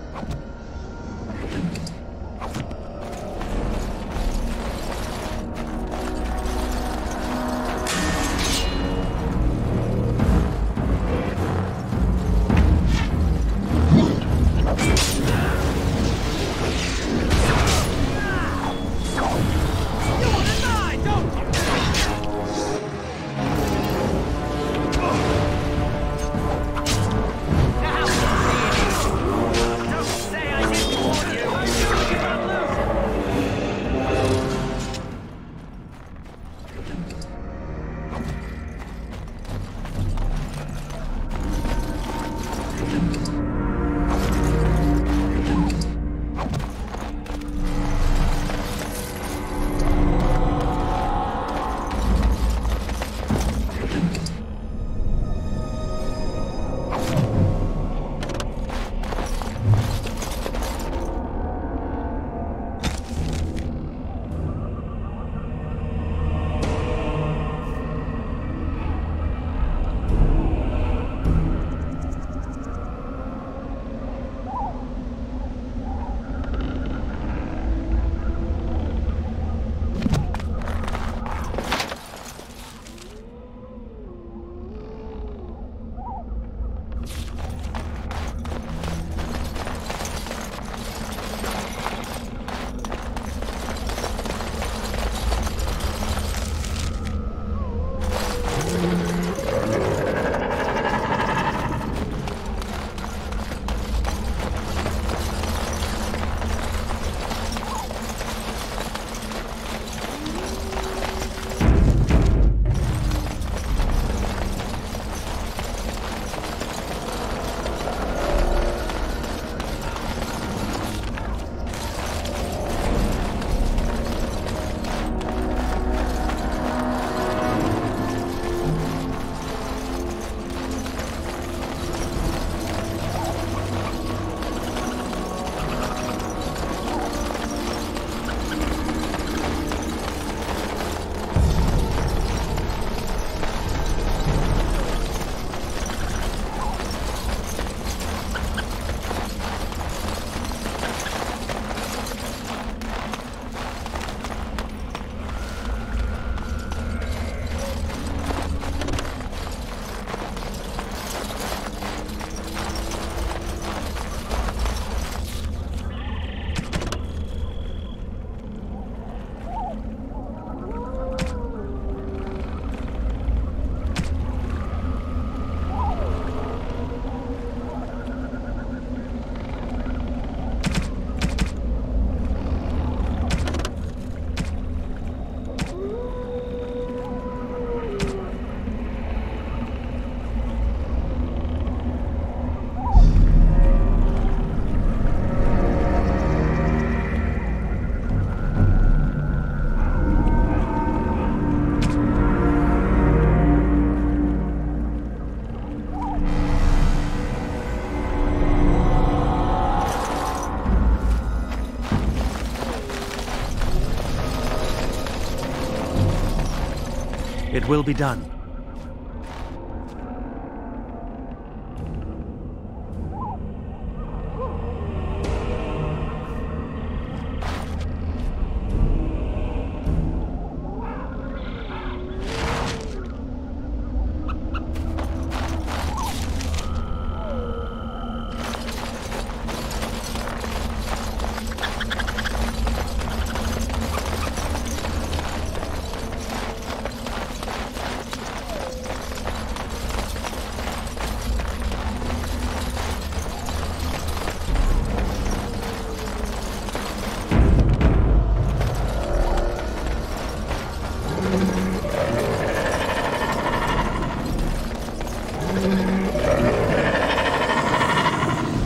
It will be done.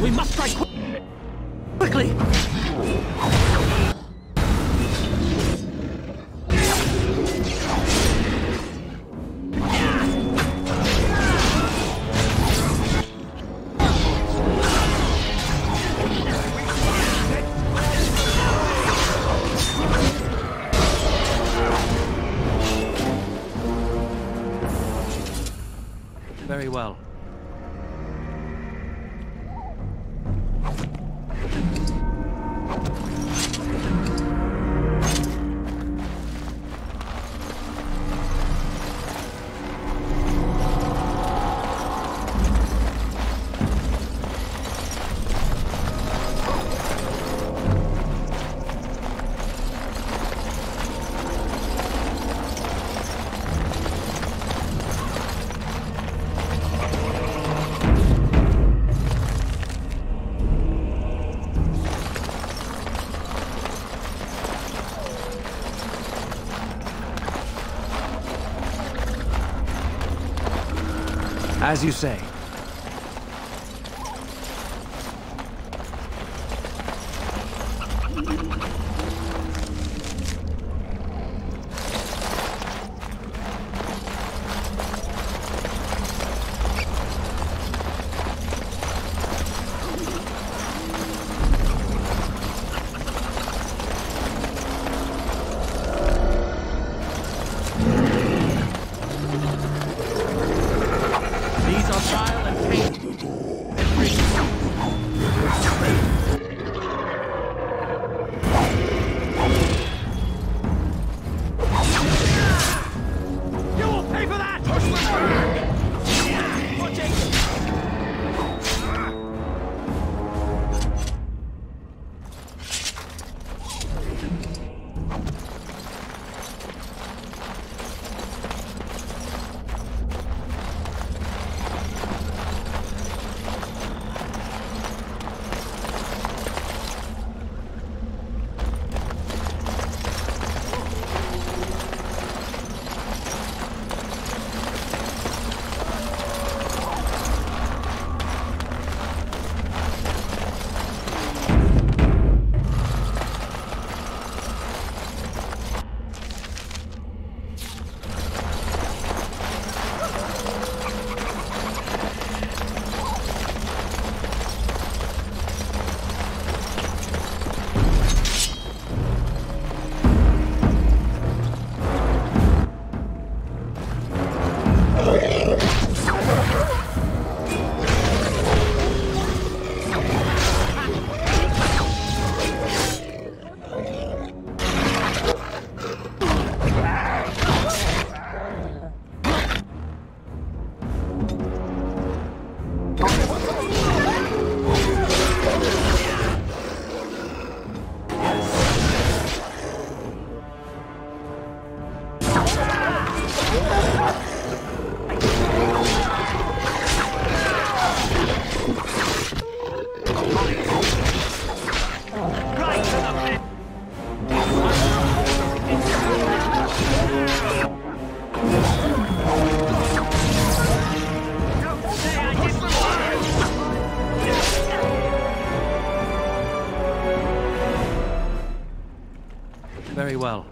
We must strike quickly! Very well. As you say. Very well.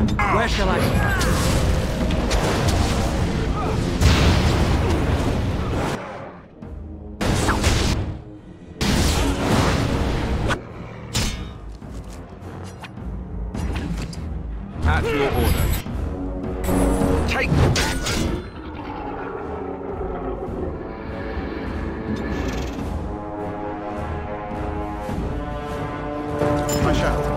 Where shall I start? At your order. Take Push out.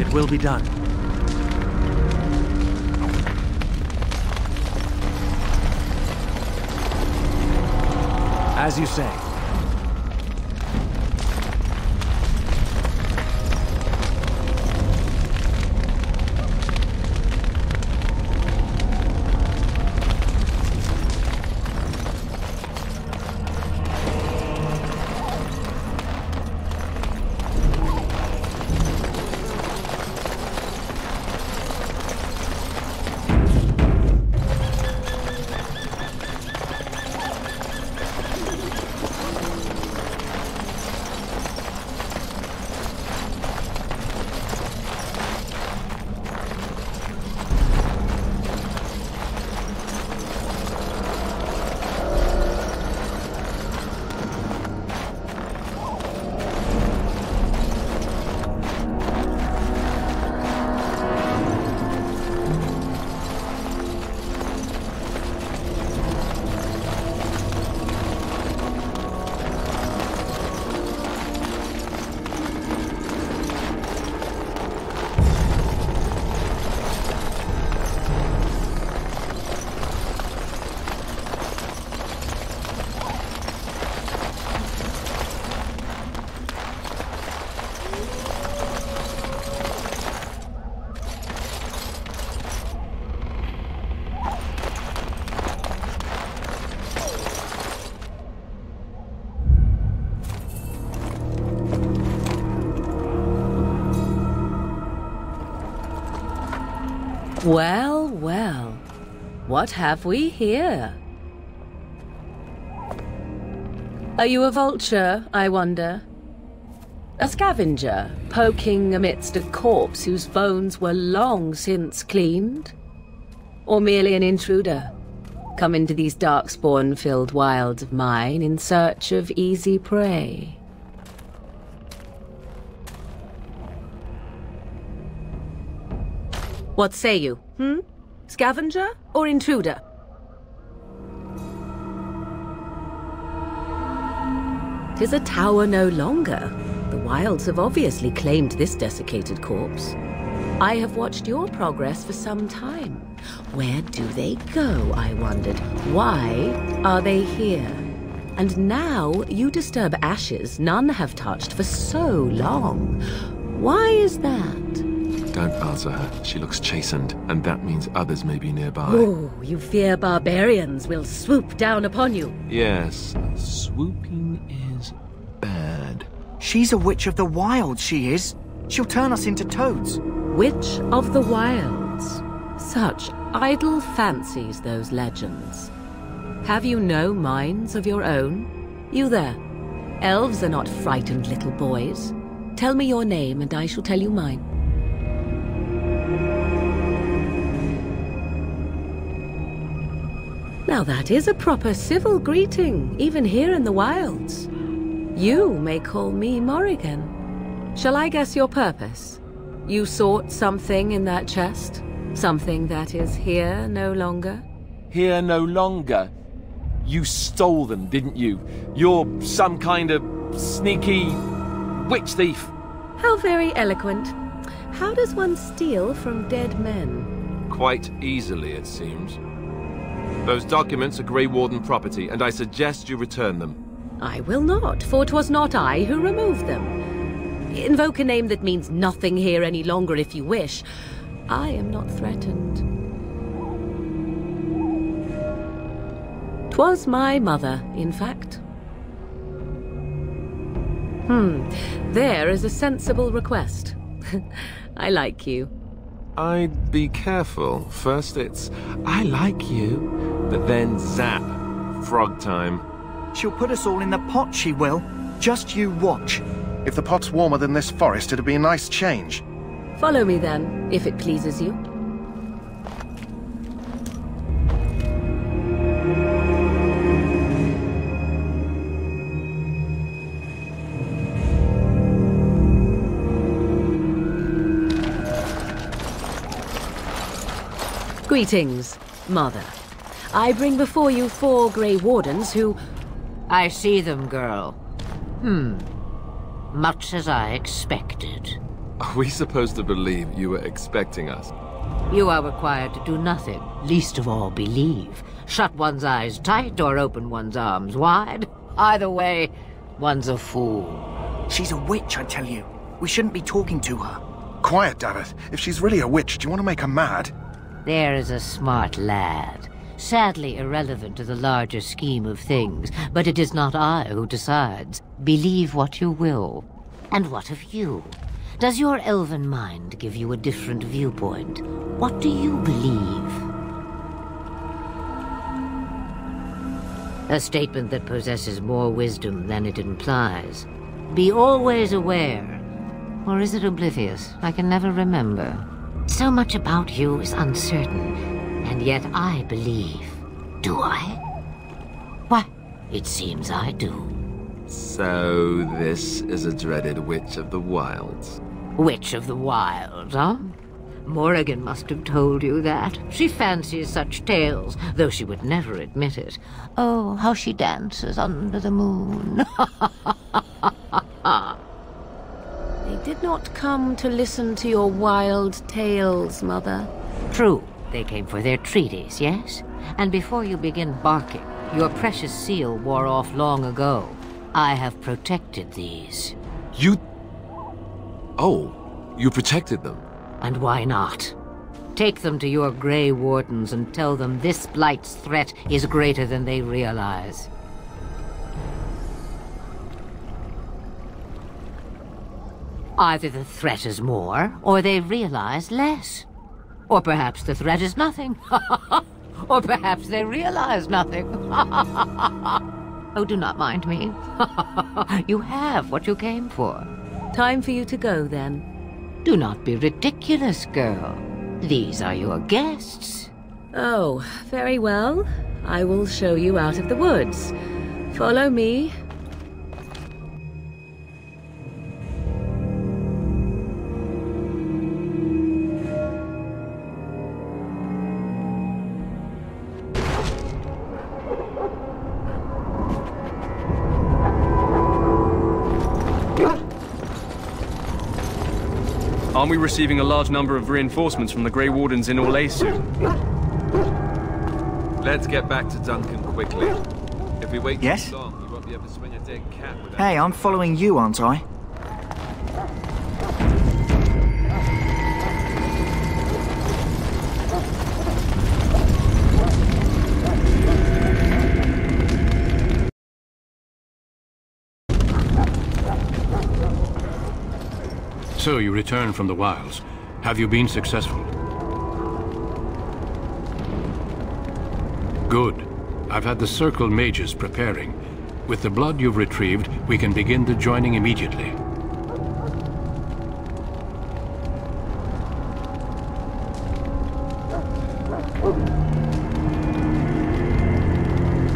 It will be done. As you say. Well, well. What have we here? Are you a vulture, I wonder? A scavenger, poking amidst a corpse whose bones were long since cleaned? Or merely an intruder, come into these darkspawn-filled wilds of mine in search of easy prey? What say you, Scavenger or intruder? "'Tis a tower no longer. The wilds have obviously claimed this desiccated corpse. I have watched your progress for some time. Where do they go, I wondered? Why are they here? And now you disturb ashes none have touched for so long. Why is that? Don't answer her. She looks chastened, and that means others may be nearby. Oh, you fear barbarians will swoop down upon you. Yes, swooping is bad. She's a witch of the wilds, she is. She'll turn us into toads. Witch of the wilds. Such idle fancies, those legends. Have you no minds of your own? You there. Elves are not frightened little boys. Tell me your name, and I shall tell you mine. Now that is a proper civil greeting, even here in the wilds. You may call me Morrigan. Shall I guess your purpose? You sought something in that chest? Something that is here no longer? Here no longer? You stole them, didn't you? You're some kind of sneaky witch thief. How very eloquent. How does one steal from dead men? Quite easily, it seems. Those documents are Grey Warden property, and I suggest you return them. I will not, for 'twas not I who removed them. Invoke a name that means nothing here any longer if you wish. I am not threatened. 'Twas my mother, in fact. There is a sensible request. I like you. I'd be careful. First it's, I like you, but then zap. Frog time. She'll put us all in the pot, she will. Just you watch. If the pot's warmer than this forest, it'd be a nice change. Follow me then, if it pleases you. Greetings, Mother. I bring before you 4 Grey Wardens who... I see them, girl. Much as I expected. Are we supposed to believe you were expecting us? You are required to do nothing, least of all believe. Shut one's eyes tight or open one's arms wide. Either way, one's a fool. She's a witch, I tell you. We shouldn't be talking to her. Quiet, damn it. If she's really a witch, do you want to make her mad? There is a smart lad. Sadly irrelevant to the larger scheme of things, but it is not I who decides. Believe what you will. And what of you? Does your elven mind give you a different viewpoint? What do you believe? A statement that possesses more wisdom than it implies. Be always aware. Or is it oblivious? I can never remember. So much about you is uncertain, and yet I believe. Do I? Why, it seems I do. So this is a dreaded Witch of the Wilds. Witch of the Wilds, huh? Morrigan must have told you that. She fancies such tales, though she would never admit it. Oh, how she dances under the moon. They did not come to listen to your wild tales, Mother. True. They came for their treaties, yes? And before you begin barking, your precious seal wore off long ago. I have protected these. You... Oh, you protected them? And why not? Take them to your Grey Wardens and tell them this Blight's threat is greater than they realize. Either the threat is more, or they realize less. Or perhaps the threat is nothing. Or perhaps they realize nothing. Oh, do not mind me. You have what you came for. Time for you to go, then. Do not be ridiculous, girl. These are your guests. Oh, very well. I will show you out of the woods. Follow me. Aren't we receiving a large number of reinforcements from the Grey Wardens in Orlais soon? Let's get back to Duncan quickly. If we wait Yes? too long, you won't be able to swing a dead cat without... Hey, I'm following you, aren't I? So you returned from the wilds. Have you been successful? Good. I've had the Circle mages preparing. With the blood you've retrieved, we can begin the joining immediately.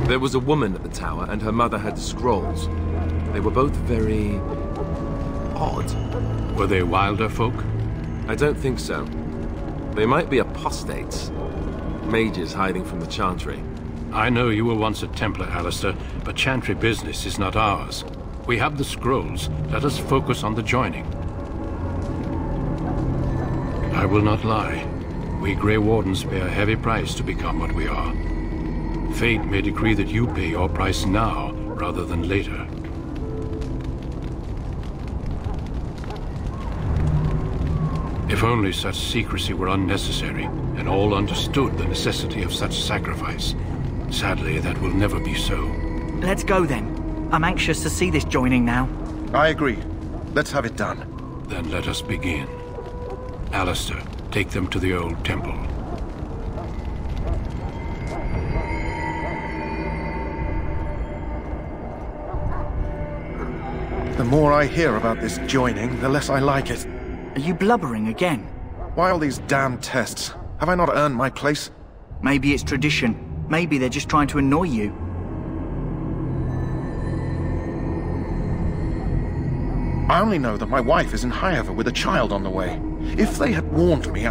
There was a woman at the tower, and her mother had scrolls. They were both very... odd. Were they wilder folk? I don't think so. They might be apostates. Mages hiding from the Chantry. I know you were once a Templar, Alistair, but Chantry business is not ours. We have the scrolls. Let us focus on the joining. I will not lie. We Grey Wardens pay a heavy price to become what we are. Fate may decree that you pay your price now, rather than later. If only such secrecy were unnecessary, and all understood the necessity of such sacrifice. Sadly, that will never be so. Let's go then. I'm anxious to see this joining now. I agree. Let's have it done. Then let us begin. Alistair, take them to the old temple. The more I hear about this joining, the less I like it. Are you blubbering again? Why all these damn tests? Have I not earned my place? Maybe it's tradition. Maybe they're just trying to annoy you. I only know that my wife is in Highever with a child on the way. If they had warned me,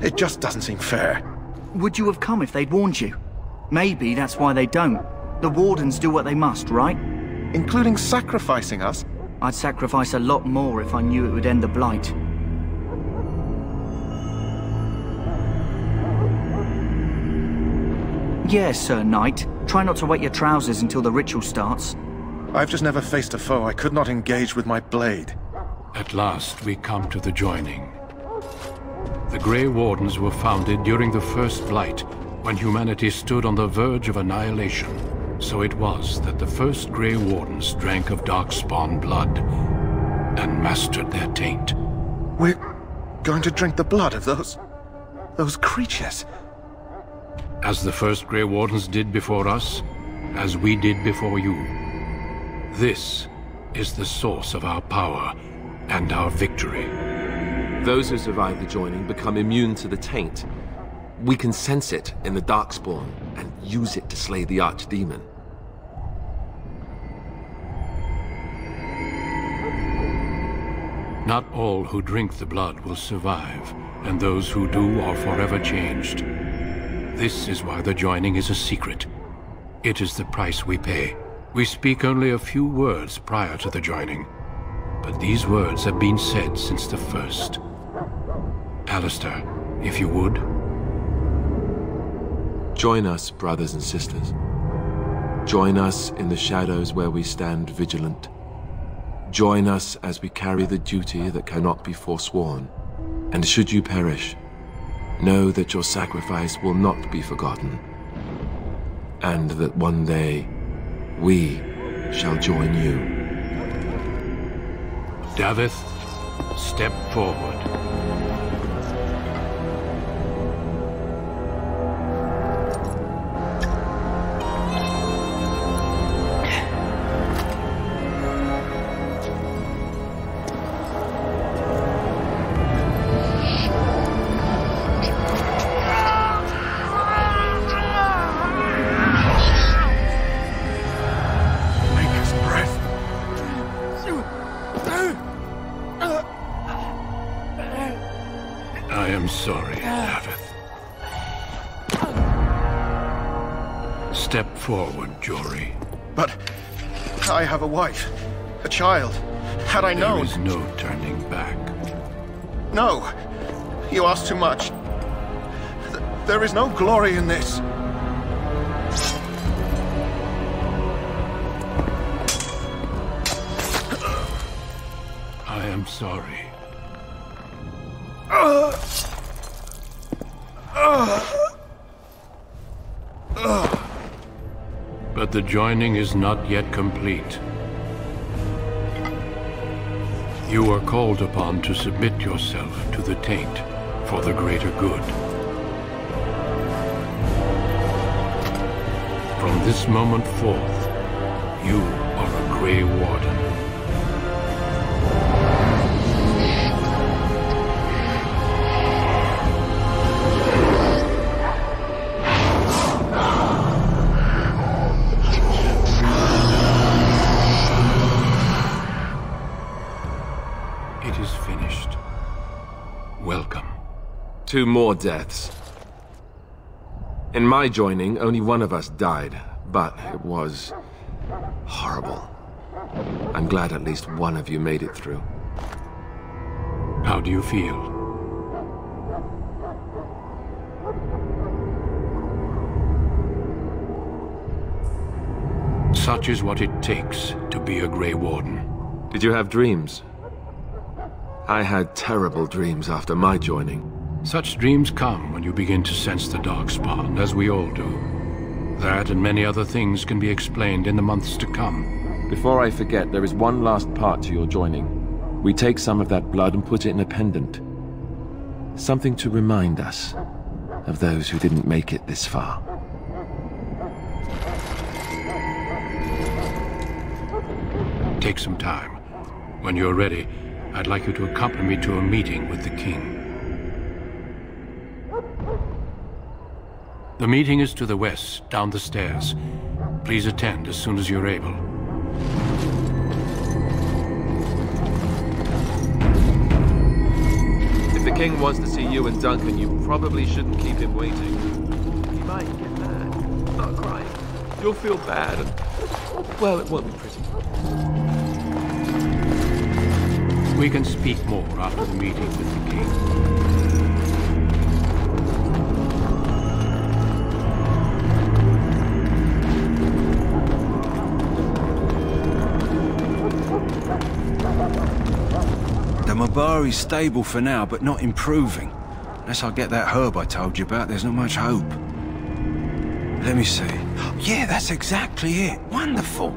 it just doesn't seem fair. Would you have come if they'd warned you? Maybe that's why they don't. The Wardens do what they must, right? Including sacrificing us? I'd sacrifice a lot more if I knew it would end the Blight. Yes, Sir Knight. Try not to wet your trousers until the ritual starts. I've just never faced a foe I could not engage with my blade. At last, we come to the joining. The Grey Wardens were founded during the First Blight, when humanity stood on the verge of annihilation. So it was that the first Grey Wardens drank of darkspawn blood and mastered their taint. We're going to drink the blood of those creatures? As the first Grey Wardens did before us, as we did before you. This is the source of our power and our victory. Those who survive the joining become immune to the taint. We can sense it in the darkspawn and use it to slay the archdemon. Not all who drink the blood will survive, and those who do are forever changed. This is why the joining is a secret. It is the price we pay. We speak only a few words prior to the joining, but these words have been said since the first. Alistair, if you would. Join us, brothers and sisters. Join us in the shadows where we stand vigilant. Join us as we carry the duty that cannot be forsworn. And should you perish, know that your sacrifice will not be forgotten, and that one day we shall join you. Davith, step forward. I am sorry, Davith. Step forward, Jory. But I have a wife, a child. Had I known... There is no turning back. No, you ask too much. There is no glory in this. I am sorry. But the joining is not yet complete. You are called upon to submit yourself to the taint for the greater good. From this moment forth, you are a Grey Warden. It is finished. Welcome. 2 more deaths. In my joining, only one of us died, but it was horrible. I'm glad at least one of you made it through. How do you feel? Such is what it takes to be a Grey Warden. Did you have dreams? I had terrible dreams after my joining. Such dreams come when you begin to sense the darkspawn, as we all do. That and many other things can be explained in the months to come. Before I forget, there is one last part to your joining. We take some of that blood and put it in a pendant. Something to remind us of those who didn't make it this far. Take some time. When you're ready, I'd like you to accompany me to a meeting with the king. The meeting is to the west, down the stairs. Please attend as soon as you're able. If the king wants to see you and Duncan, you probably shouldn't keep him waiting. He might get mad, start crying. You'll feel bad, and, well, it won't be pretty. We can speak more after the meeting with the king. The Mabari's stable for now, but not improving. Unless I get that herb I told you about, there's not much hope. Let me see. Yeah, that's exactly it. Wonderful.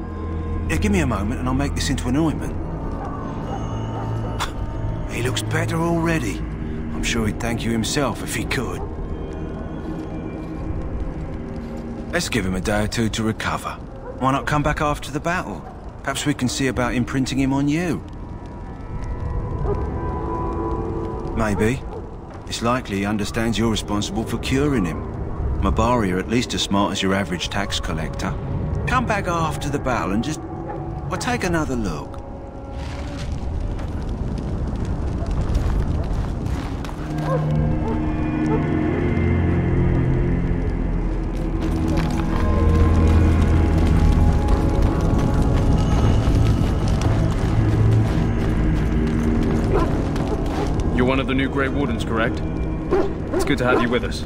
Yeah, give me a moment and I'll make this into an ointment. He looks better already. I'm sure he'd thank you himself if he could. Let's give him a day or two to recover. Why not come back after the battle? Perhaps we can see about imprinting him on you. Maybe. It's likely he understands you're responsible for curing him. Mabari are at least as smart as your average tax collector. Come back after the battle and just... well, take another look. You're one of the new Grey Wardens, correct? It's good to have you with us.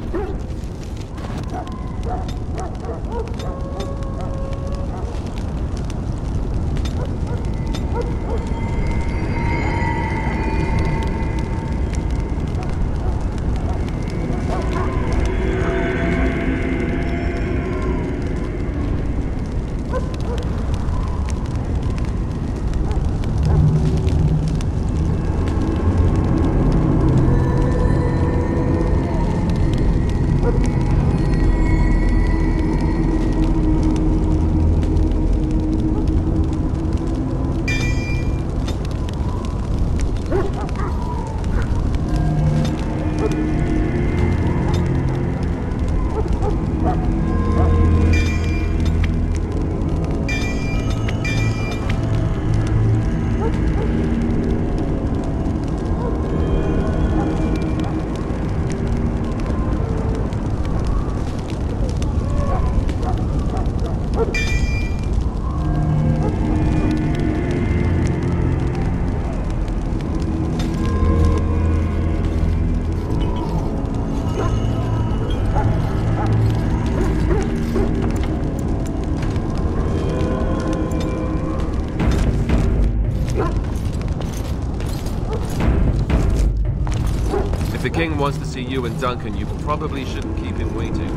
If the king wants to see you and Duncan, you probably shouldn't keep him waiting.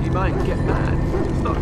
He might get mad. Stop.